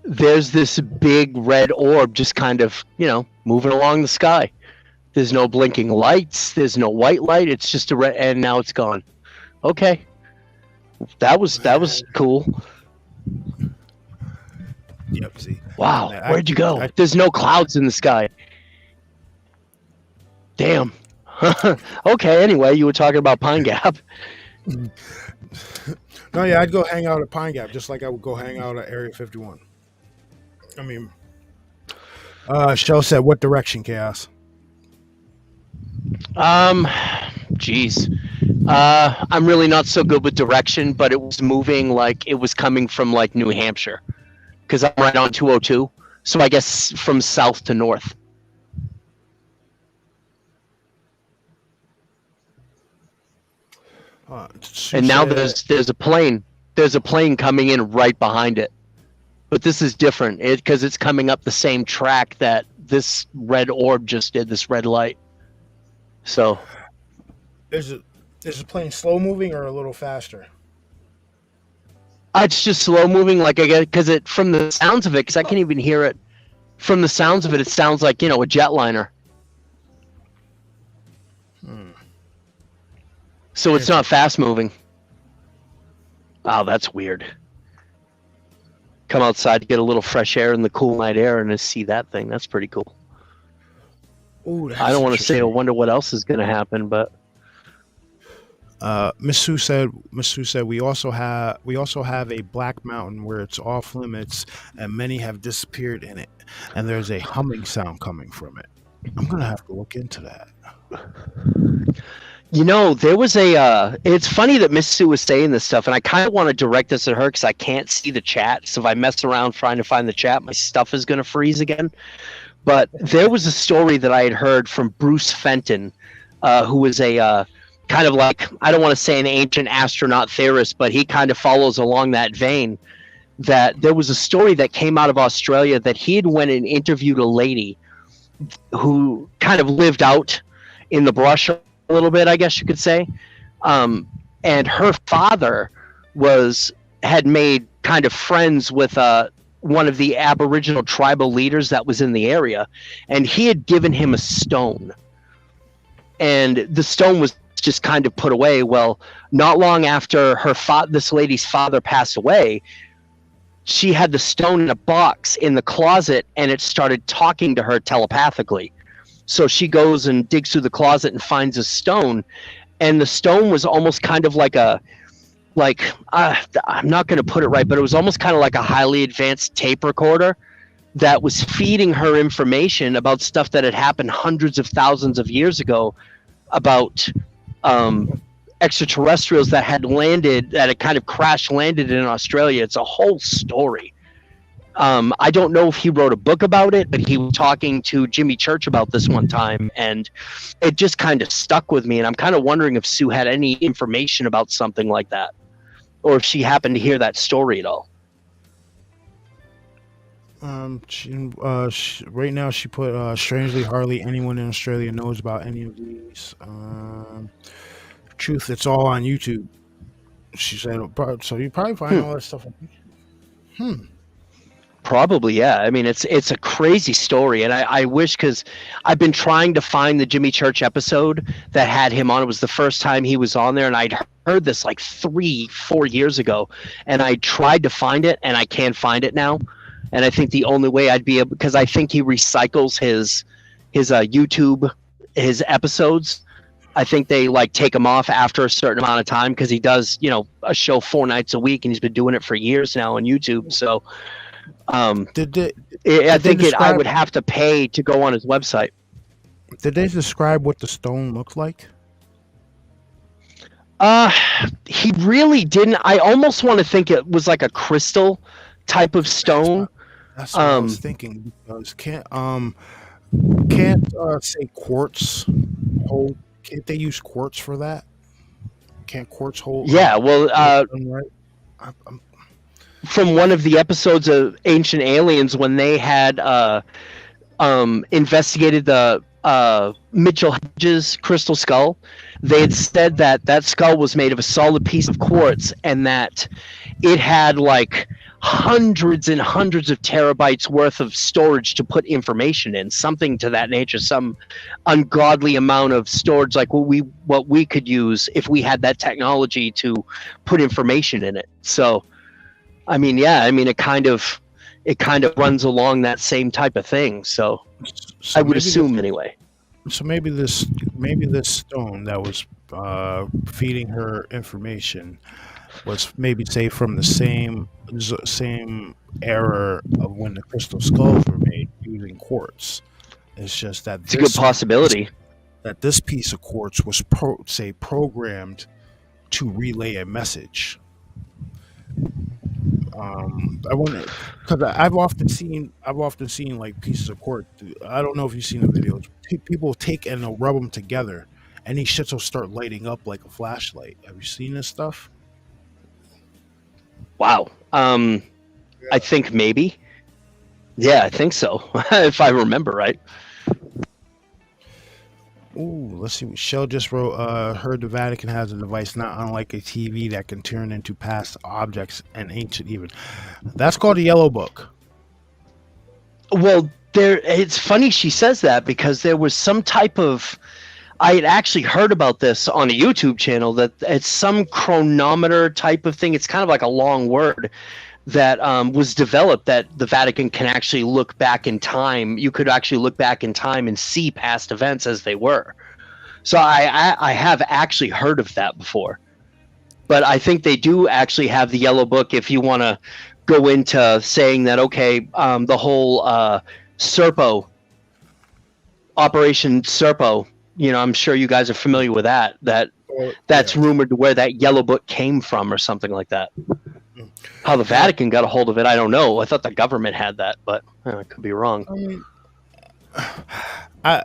There's this big red orb just kind of, moving along the sky. There's no blinking lights. There's no white light. It's just a red, and now it's gone. Okay, that was cool. Yep. See. Wow, I- where'd you go? I- There's no clouds in the sky. Damn. Okay, anyway, you were talking about Pine Gap. No, yeah, I'd go hang out at Pine Gap just like I would go hang out at Area 51. I mean, Shell said, "What direction, Chaos?" Geez. I'm really not so good with direction, but it was moving like it was coming from like New Hampshire, because I'm right on 202. So I guess from south to north. And now there's a plane. There's a plane coming in right behind it. But this is different because it's coming up the same track that this red orb just did, this red light. So Is the plane slow moving or a little faster? it's just slow moving, like I get, because it from the sounds of it, because I can't even hear it. From the sounds of it, it sounds like a jetliner. So it's not fast moving. Oh, that's weird. Come outside to get a little fresh air in the cool night air and just see that thing. That's pretty cool. Ooh, I don't want to say I wonder what else is going to happen, but Miss Sue said we also have a black mountain where it's off limits and many have disappeared in it, and there's a humming sound coming from it. I'm gonna have to look into that. there was it's funny that Miss Sue was saying this stuff, and I kind of want to direct this at her because I can't see the chat. So if I mess around trying to find the chat, my stuff is going to freeze again. But there was a story that I had heard from Bruce Fenton, who was a kind of like, I don't want to say an ancient astronaut theorist, but he kind of follows along that vein, that there was a story that came out of Australia that he had went and interviewed a lady who kind of lived out in the brush a little bit, I guess you could say. And her father had made kind of friends with one of the Aboriginal tribal leaders that was in the area, and he had given him a stone. And the stone was just kind of put away. Well, not long after this lady's father passed away, she had the stone in a box in the closet, and it started talking to her telepathically. So she goes and digs through the closet and finds a stone, and the stone was almost kind of like I'm not going to put it right, but it was almost kind of like a highly advanced tape recorder that was feeding her information about stuff that had happened hundreds of thousands of years ago, about extraterrestrials that had kind of crash landed in Australia. It's a whole story. I don't know if he wrote a book about it, but he was talking to Jimmy Church about this one time, and it just kind of stuck with me. And I'm kind of wondering if Sue had any information about something like that, or if she happened to hear that story at all. Right now she put strangely hardly anyone in Australia knows about any of these. Truth, it's all on YouTube. She said, so you probably find all that stuff on YouTube. Probably, yeah. I mean, it's a crazy story, and I wish, because I've been trying to find the Jimmy Church episode that had him on. It was the first time he was on there, and I'd heard this like 3-4 years ago, and I tried to find it, and I can't find it now. And I think the only way I'd be able, because I think he recycles his YouTube, his episodes. I think they like take him off after a certain amount of time, because he does, a show 4 nights a week, and he's been doing it for years now on YouTube. So I would have to pay to go on his website. Did they describe what the stone looked like? He really didn't. I almost want to think it was like a crystal type of stone. That's what I was thinking, because can't say quartz hold? Can't they use quartz for that? Can't quartz hold? Yeah, well, right. From one of the episodes of Ancient Aliens, when they had investigated the Mitchell Hedges crystal skull, they had said that skull was made of a solid piece of quartz, and that it had like hundreds and hundreds of terabytes worth of storage to put information in, something to that nature, some ungodly amount of storage, like what we could use if we had that technology to put information in it. So I mean, yeah, it kind of runs along that same type of thing. So I would assume anyway. So maybe this stone that was feeding her information was maybe, say, from the same era of when the crystal skulls were made using quartz. It's just that it's a good possibility that this piece of quartz was programmed to relay a message. I wonder, because I've often seen like pieces of quartz. I don't know if you've seen the videos. People take and they'll rub them together, and these shits will start lighting up like a flashlight. Have you seen this stuff? Wow. I think maybe. Yeah, I think so. If I remember right. Ooh, let's see. Shell just wrote, heard the Vatican has a device not unlike a TV that can turn into past objects and ancient even. That's called a Yellow Book. Well, it's funny she says that, because there was some type of, I had actually heard about this on a YouTube channel, that it's some chronometer type of thing. It's kind of like a long word that was developed, that the Vatican can actually look back in time. You could actually look back in time and see past events as they were. So I have actually heard of that before. But I think they do actually have the Yellow Book if you want to go into saying that, okay, the whole Serpo, Operation Serpo, I'm sure you guys are familiar with that. That's rumored to where that Yellow Book came from or something like that. How the Vatican got a hold of it, I don't know. I thought the government had that, but I could be wrong. I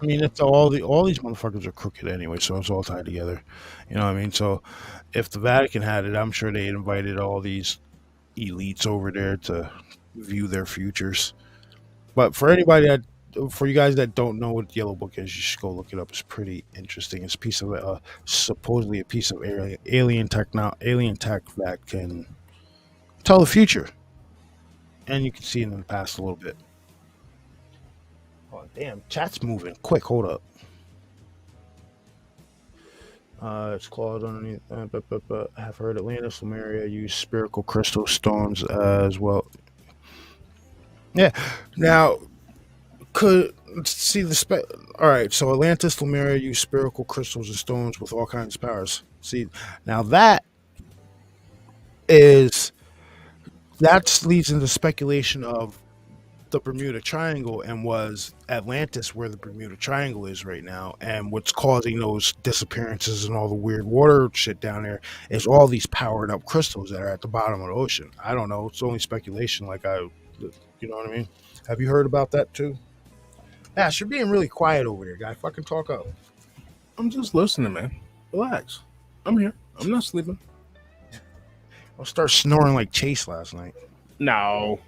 mean, it's all these motherfuckers are crooked anyway, so it's all tied together. You know what I mean? So if the Vatican had it, I'm sure they invited all these elites over there to view their futures. But for you guys that don't know what the Yellow Book is, you should go look it up. It's pretty interesting. It's a piece of supposedly a piece of alien tech that can tell the future, and you can see it in the past a little bit. Oh damn! Chat's moving quick. Hold up. It's called underneath. I have heard Atlantis, Lemuria use spherical crystal stones as well. Yeah. Now, could see the all right. So Atlantis, Lemuria use spherical crystals and stones with all kinds of powers. See, now that leads into speculation of the Bermuda Triangle and was Atlantis, where the Bermuda Triangle is right now. And what's causing those disappearances and all the weird water shit down there is all these powered up crystals that are at the bottom of the ocean. I don't know. It's only speculation. You know what I mean? Have you heard about that too? Ash, you're being really quiet over there, guy. Fucking talk up. I'm just listening, man. Relax. I'm here. I'm not sleeping. I'll start snoring like Chase last night. No.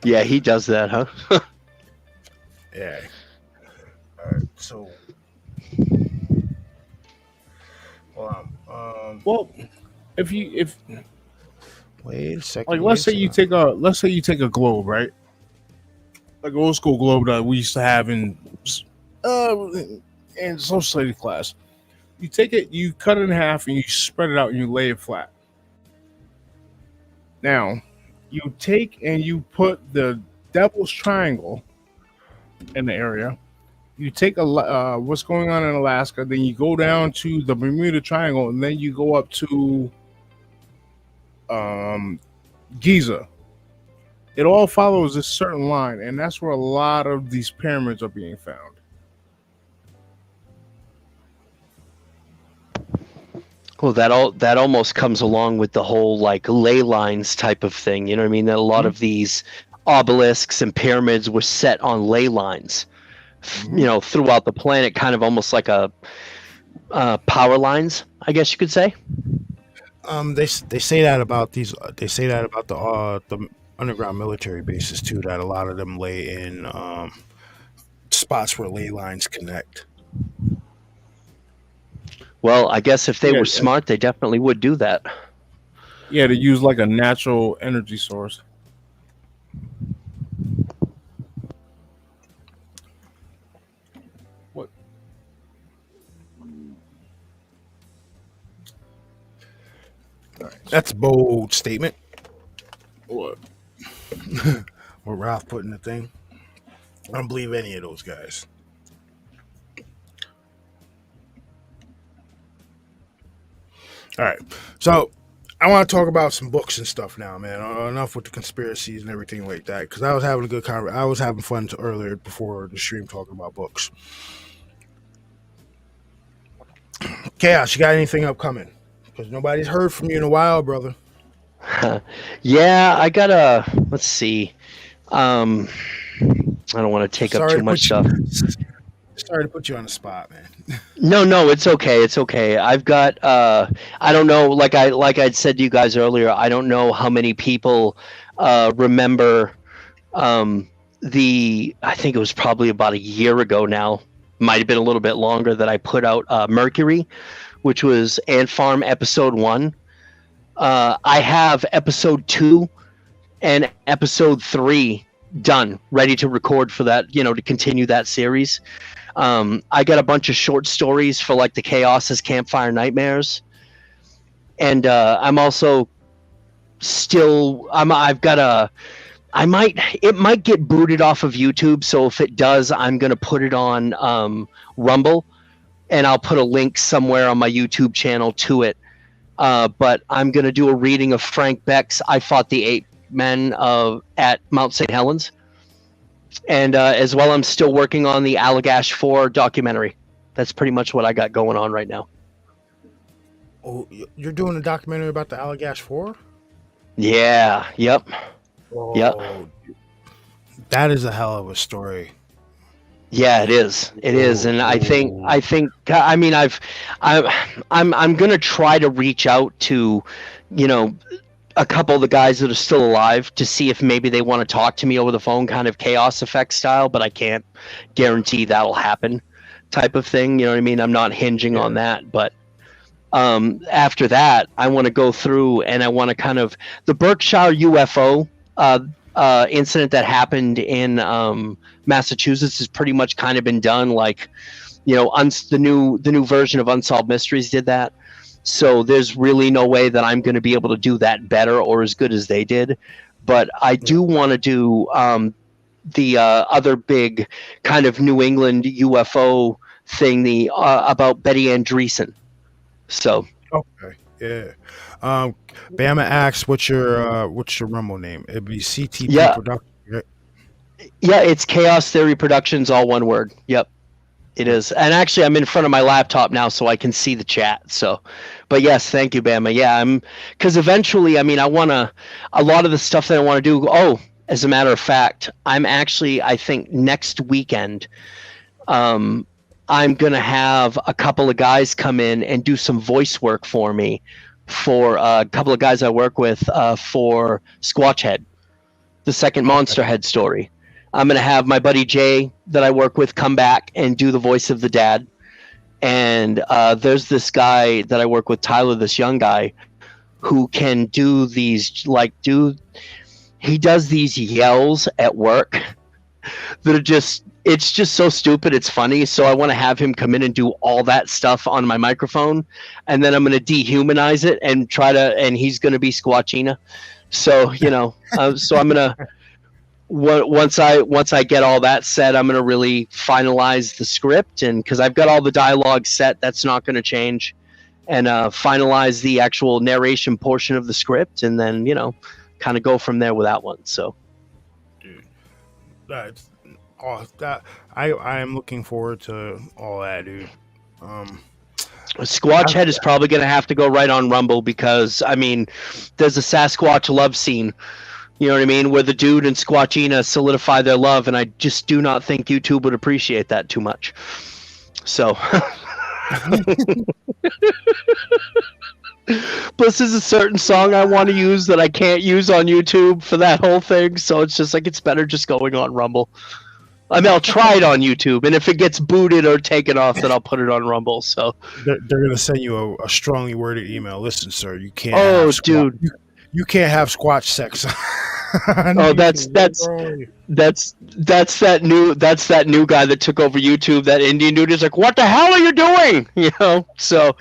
Yeah, he does that, huh? Yeah. All right. So, hold on. Well, if Wait a second. like, let's say you take a globe, right? Like old school globe that we used to have in social studies class. You take it, you cut it in half, and you spread it out, and you lay it flat. Now, you take and you put the Devil's Triangle in the area. You take what's going on in Alaska, then you go down to the Bermuda Triangle, and then you go up to Giza. It all follows a certain line, and that's where a lot of these pyramids are being found. Well, that almost comes along with the whole like ley lines type of thing. You know what I mean? That a lot of these obelisks and pyramids were set on ley lines, you know, throughout the planet, kind of almost like a power lines, I guess you could say. They say that about these. They say that about the underground military bases too. That a lot of them lay in spots where ley lines connect. Well, I guess if they were smart, they definitely would do that. Yeah, to use like a natural energy source. What? That's a bold statement. What? What Ralph put in the thing. I don't believe any of those guys. All right, so I want to talk about some books and stuff now, man. Enough with the conspiracies and everything like that, because I was having a good conversation. I was having fun earlier before the stream talking about books. Chaos, you got anything upcoming? Because nobody's heard from you in a while, brother. Yeah, I gotta. Let's see. I don't want to take up too much stuff. Sorry to put you on the spot, man. No, it's okay. It's okay. I've got. I don't know. Like I'd said to you guys earlier. I don't know how many people remember. I think it was probably about a year ago now. Might have been a little bit longer that I put out Mercury, which was Ant Farm episode 1. I have episode 2 and episode 3 done, ready to record for that, to continue that series. I got a bunch of short stories for like the Chaos's Campfire Nightmares. And I'm also still, it might get booted off of YouTube. So if it does, I'm going to put it on Rumble, and I'll put a link somewhere on my YouTube channel to it. But I'm going to do a reading of Frank Beck's I Fought the Ape Men at Mount St. Helens. And as well, I'm still working on the Allagash 4 documentary. That's pretty much what I got going on right now. Oh, you're doing a documentary about the Allagash 4? Yeah, yep. Oh, yep. That is a hell of a story. Yeah, it is. It is, and I think. I mean, I'm gonna try to reach out to, a couple of the guys that are still alive to see if maybe they want to talk to me over the phone, kind of Chaos Effect style. But I can't guarantee that'll happen, type of thing. You know what I mean? I'm not hinging on that. But after that, I want to go through and I want to kind of the Berkshire UFO incident that happened in Massachusetts has pretty much kind of been done. Like, the new version of Unsolved Mysteries did that. So there's really no way that I'm going to be able to do that better or as good as they did. But I do want to do the other big kind of New England UFO thing, about Betty Andreessen. So okay, Yeah. Bama asks, what's your Rumble name? It'd be CTP Yeah. Production. Right? Yeah, it's Chaos Theory Productions, all one word. Yep, it is. And actually, I'm in front of my laptop now, so I can see the chat. So, but yes, thank you, Bama. Yeah, because eventually, I mean, a lot of the stuff that I want to do. Oh, as a matter of fact, I think next weekend, I'm gonna have a couple of guys come in and do some voice work for me, for a couple of guys I work with for Squatch Head, the second Monster Head story. I'm going to have my buddy Jay that I work with come back and do the voice of the dad. And there's this guy that I work with, Tyler, this young guy, who can do these, he does these yells at work that are it's just so stupid, it's funny. So I want to have him come in and do all that stuff on my microphone. And then I'm going to dehumanize it and and he's going to be Squatchina. So, so I'm going to, once I get all that set, I'm going to really finalize the script, and because I've got all the dialogue set, that's not going to change, and finalize the actual narration portion of the script, and then kind of go from there with that one. So, dude, that's that I am looking forward to all that, dude. Squatch Head is probably going to have to go right on Rumble, because I mean, there's a Sasquatch love scene. You know what I mean? Where the dude and Squatchina solidify their love, and I just do not think YouTube would appreciate that too much. So, plus there's a certain song I want to use that I can't use on YouTube for that whole thing, so it's just like, it's better just going on Rumble. I mean, I'll try it on YouTube, and if it gets booted or taken off, then I'll put it on Rumble. So they're going to send you a strongly worded email. Listen, sir, you can't. Oh, dude. You can't have Squatch sex. Oh, that's that new guy that took over YouTube. That Indian dude is like, "What the hell are you doing?" So,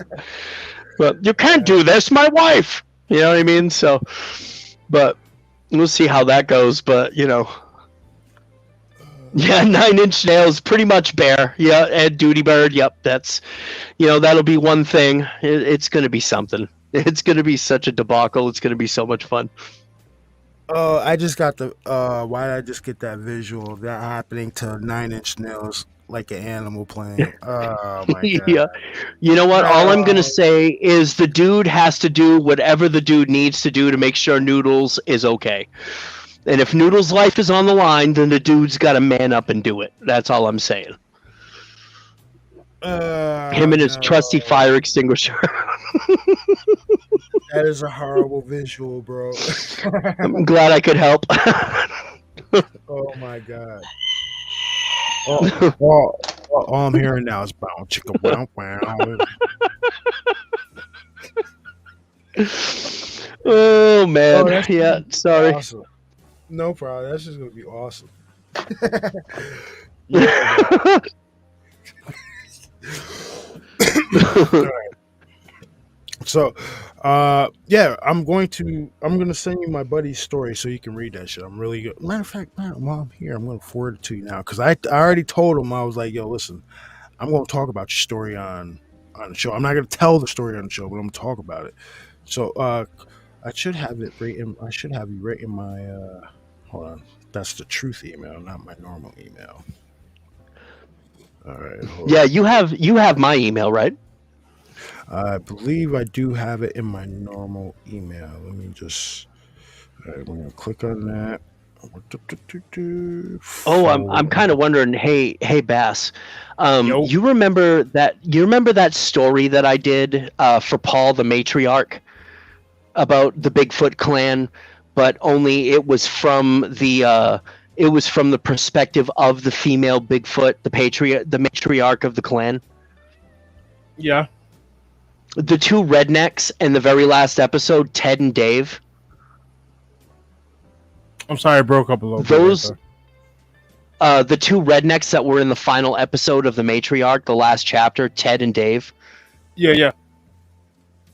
but you can't do this, my wife. You know what I mean? So, but we'll see how that goes. But yeah, 9 Inch Nails, pretty much Bear. Yeah, Ed Duty Bird. Yep, that's that'll be one thing. It's gonna be something. It's gonna be such a debacle. It's gonna be so much fun. I just got why did I just get that visual of that happening to 9 Inch Nails, like an animal playing? Oh my god. Yeah. You know what? All I'm gonna say is the dude has to do whatever the dude needs to do to make sure Noodles is okay. And if Noodles' life is on the line, then the dude's got to man up and do it. That's all I'm saying. Him and his trusty fire extinguisher. That is a horrible visual, bro. I'm glad I could help. Oh my god. All I'm hearing now is bow chicka wow wow. Oh man. Oh, yeah, sorry. Awesome. No problem. That's just gonna be awesome. So, yeah, I'm gonna send you my buddy's story so you can read that shit. I'm really good. Matter of fact, while I'm here, I'm gonna forward it to you now, because I already told him. I was like, yo, listen, I'm gonna talk about your story on the show. I'm not gonna tell the story on the show, but I'm gonna talk about it. So, I should have it right in. I should have you right in my. Hold on, that's the truth email, not my normal email. All right. Yeah, you have my email, right? I believe I do have it in my normal email. Let me just. All right, we're gonna click on that. Oh, I'm kind of wondering. Hey, Bass. Yo. You remember that story that I did for Paul the Matriarch about the Bigfoot clan, but only it was from the perspective of the female Bigfoot, the matriarch of the clan. Yeah. The two rednecks in the very last episode, Ted and Dave. I'm sorry, I broke up a little Those, bit. Right the two rednecks that were in the final episode of the Matriarch, the last chapter, Ted and Dave. Yeah.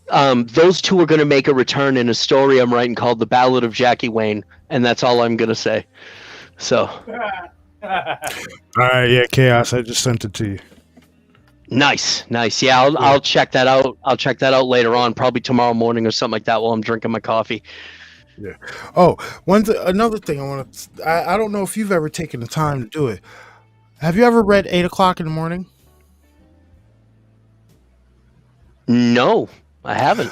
Those two are going to make a return in a story I'm writing called The Ballad of Jackie Wayne, and that's all I'm going to say. So. All right, yeah, Chaos. I just sent it to you. Nice. Yeah, I'll check that out. I'll check that out later on, probably tomorrow morning or something like that while I'm drinking my coffee. Yeah. Oh, another thing I want to. I don't know if you've ever taken the time to do it. Have you ever read 8 o'clock in the morning? No, I haven't.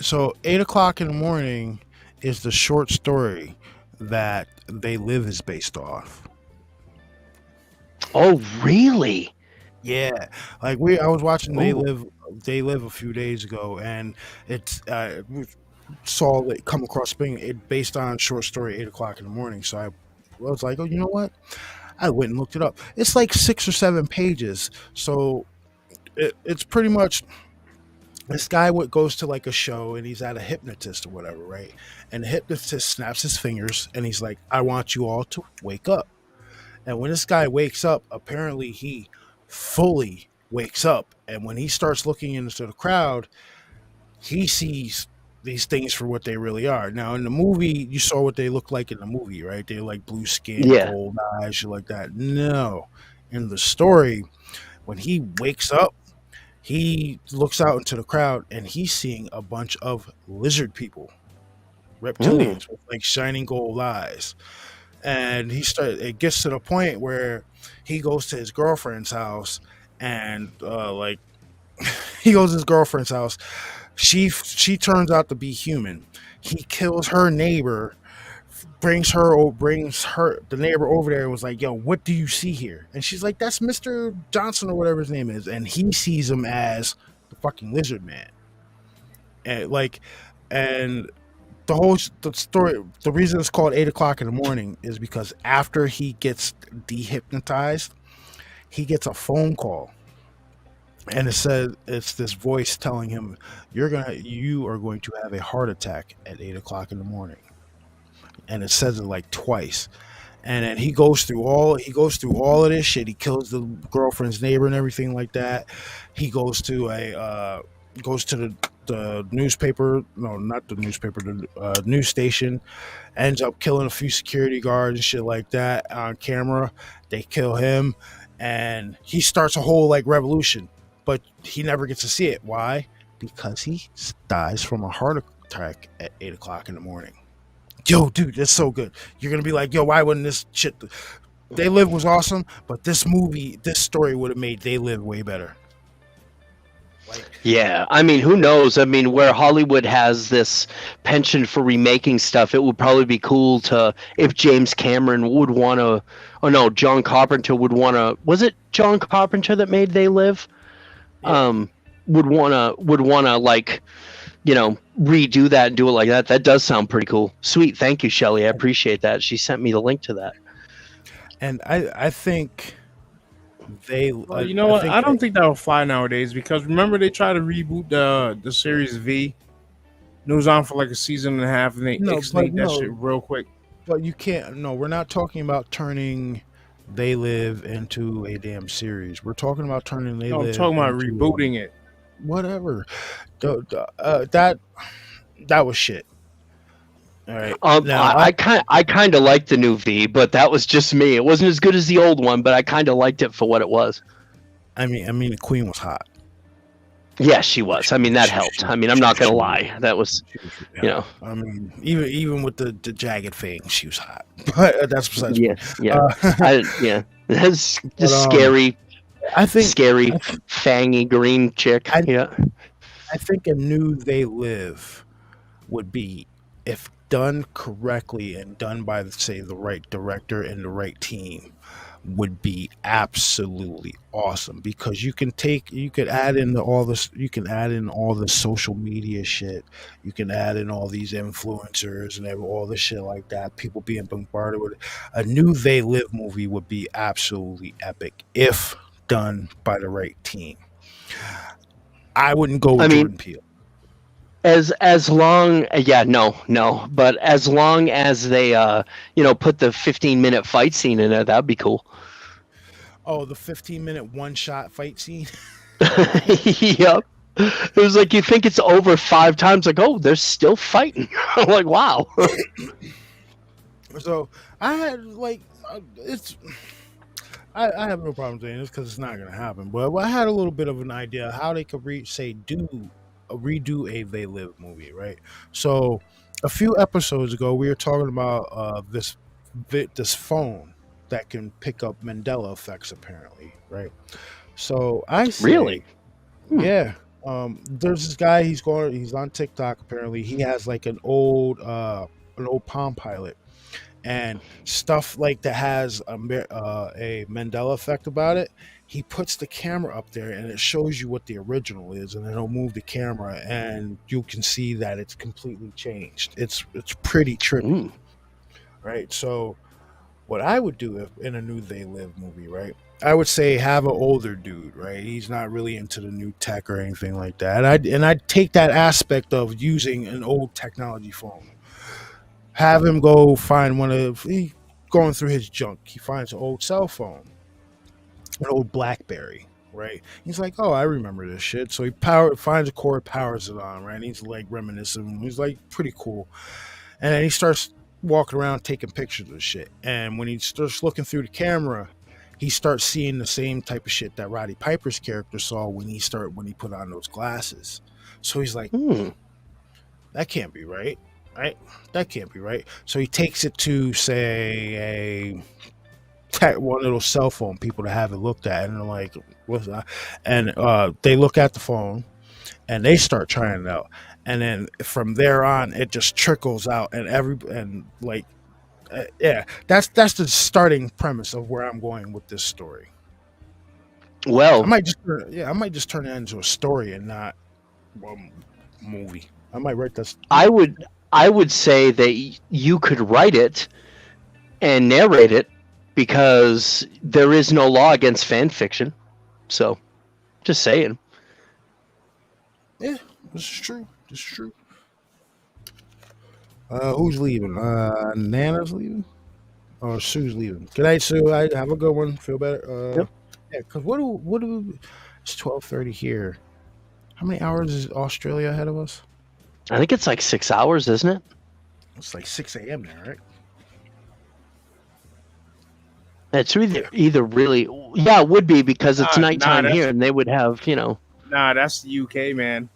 So 8 o'clock in the morning is the short story that They Live is based off. Oh, really? Yeah, like I was watching Ooh. They Live a few days ago, and it's we saw it come across being it based on short story 8 o'clock in the morning. So I was like, oh, you know what? I went and looked it up. It's like 6 or 7 pages. So it's pretty much this guy goes to like a show and he's at a hypnotist or whatever, right? And the hypnotist snaps his fingers and he's like, I want you all to wake up. And when this guy wakes up, apparently he fully wakes up. And when he starts looking into the crowd, he sees these things for what they really are. Now, in the movie, you saw what they look like in the movie, right? They're like blue skin, Yeah. gold eyes, shit like that. No. In the story, when he wakes up, he looks out into the crowd and he's seeing a bunch of lizard people, reptilians with like shining gold eyes. And it gets to the point where he goes to his girlfriend's house and like he goes to his girlfriend's house. She turns out to be human. He kills her neighbor, brings the neighbor over there and was like, yo, what do you see here? And she's like, that's Mr. Johnson or whatever his name is. And he sees him as the fucking lizard man. And the story, the reason it's called 8 o'clock in the morning is because after he gets dehypnotized, he gets a phone call. And it says it's this voice telling him, you are going to have a heart attack at 8 o'clock in the morning. And it says it like twice. And then he goes through all of this shit. He kills the girlfriend's neighbor and everything like that. He goes to the newspaper, no, not the newspaper, the news station, ends up killing a few security guards and shit like that on camera. They kill him, and he starts a whole like revolution, but he never gets to see it. Why? Because he dies from a heart attack at 8 o'clock in the morning. Yo, dude, that's so good. You're gonna be like, yo, why wouldn't this shit? They Live was awesome, but this story would have made They Live way better. Yeah, I mean, who knows? I mean, where Hollywood has this penchant for remaking stuff, it would probably be cool if James Cameron would want to, or no, John Carpenter would want to. Was it John Carpenter that made They Live? Yeah. Would wanna like, redo that and do it like that. That does sound pretty cool. Sweet, thank you, Shelly. I appreciate that. She sent me the link to that. And I think. You know what? I don't think that will fly nowadays because remember they tried to reboot the series V. It was on for like a season and a half, and they ixnayed that shit real quick. But you can't. No, we're not talking about turning They Live into a damn series. We're talking about turning They Live. I'm talking about rebooting it. Whatever. That was shit. All right. Now, I kind of liked the new V, but that was just me. It wasn't as good as the old one, but I kind of liked it for what it was. I mean, the Queen was hot. Yeah, she was. I mean, that helped. I mean, I'm not gonna lie. That was, I mean, even with the jagged thing, she was hot. But that's besides. Yeah. That's the scary. I think scary, fangy green chick. I think a new They Live would be, if done correctly and done by the right director and the right team, would be absolutely awesome, because you could add in all the social media shit, you can add in all these influencers and all this shit like that, people being bombarded with it. A new They Live movie would be absolutely epic if done by the right team. I wouldn't go with Jordan Peele. As long, but as long as they put the 15-minute fight scene in there, that'd be cool. Oh, the 15-minute one-shot fight scene? Yep. It was like, you think it's over 5 times, like, oh, they're still fighting. I'm like, wow. So I had I have no problem saying this because it's not going to happen. But I had a little bit of an idea how they could redo a They Live movie, right? So a few episodes ago, we were talking about this phone that can pick up Mandela effects, apparently, right? So I say, Really? Hmm. yeah. There's this guy. He's on TikTok. Apparently, he has like an old Palm Pilot and stuff like that has a Mandela effect about it. He puts the camera up there and it shows you what the original is, and then he'll move the camera and you can see that it's completely changed. It's pretty trippy, Mm. right? So what I would do if in a new They Live movie, right? I would say have an older dude, right? He's not really into the new tech or anything like that. I'd take that aspect of using an old technology phone, have him go find he going through his junk. He finds an old cell phone, an old BlackBerry, right? He's like, oh, I remember this shit. So finds a cord, powers it on, right? And he's like reminiscing. He's like pretty cool, and then he starts walking around taking pictures of shit. And when he starts looking through the camera, he starts seeing the same type of shit that Roddy Piper's character saw when he put on those glasses. So he's like, Hmm. that can't be right. Right? That can't be right. So he takes it to, say, one of those cell phone people to have it looked at, and they're like, "What's that?" And they look at the phone, and they start trying it out, and then from there on, it just trickles out, yeah, that's the starting premise of where I'm going with this story. Well, I might just turn it into a story and not a movie. I might write this. I would say that you could write it and narrate it because there is no law against fan fiction. So, just saying. Yeah, this is true. This is true. Who's leaving? Nana's leaving? Oh, Sue's leaving. Good night, Sue. I have a good one. Feel better. Yep. Yeah, because it's 12:30 here. How many hours is Australia ahead of us? I think it's like 6 hours, isn't it? It's like 6 a.m. there, right? It's either really, yeah, it would be because it's Nah, nighttime that's- here, and they would have, Nah, that's the UK, man.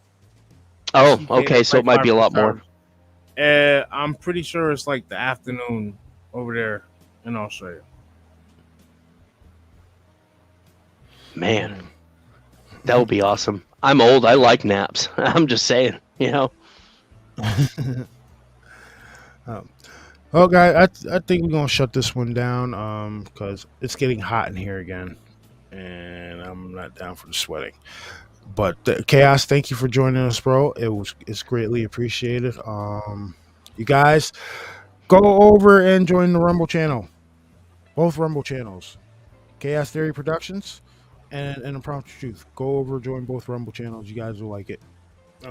Oh, UK, okay, that's so it like might be a lot 5 more. hours. I'm pretty sure it's like the afternoon over there in Australia. Man, that would be awesome. I'm old. I like naps. I'm just saying, Well, guys, I think we're gonna shut this one down because it's getting hot in here again, and I'm not down for the sweating. But Chaos, thank you for joining us, bro. It's greatly appreciated. You guys go over and join the Rumble channel, both Rumble channels, Chaos Theory Productions and Impromptu Truth. Go over, join both Rumble channels. You guys will like it. I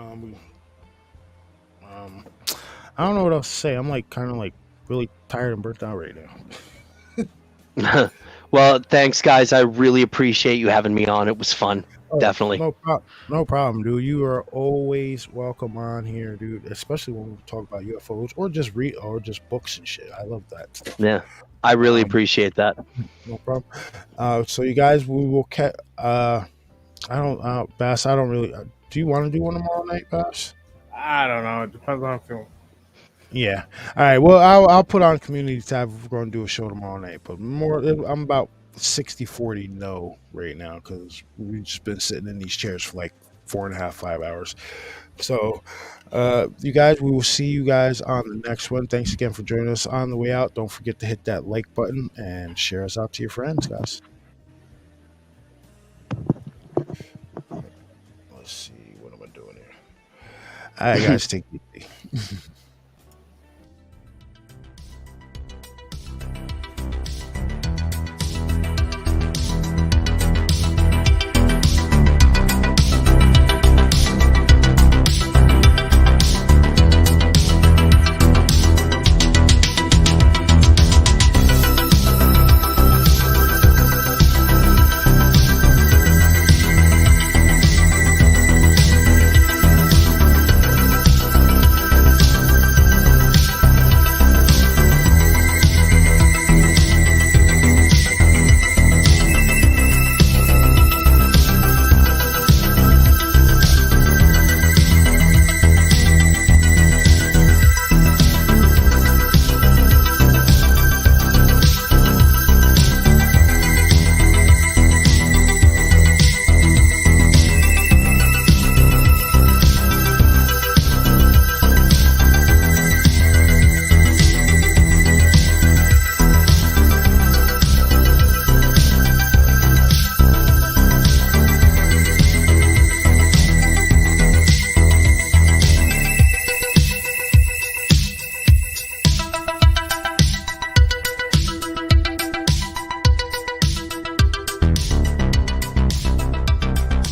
don't know what else to say. I'm like kind of like really tired and burnt out right now. Well, thanks, guys. I really appreciate you having me on. It was fun. Definitely. No problem, dude. You are always welcome on here, dude. Especially when we talk about UFOs or just books and shit. I love that stuff. Yeah, I really appreciate that. No problem. So you guys, we will Bass. I don't really. Do you want to do one tomorrow night, Bass? I don't know. It depends on how I'm feeling. Yeah. All right. Well, I'll put on community tab if we're going to do a show tomorrow night. But I'm about 60-40 no right now because we've just been sitting in these chairs for like 4.5, 5 hours. So, you guys, we will see you guys on the next one. Thanks again for joining us. On the way out, don't forget to hit that like button and share us out to your friends, guys. Let's see. What am I doing here? All right, guys, take it easy.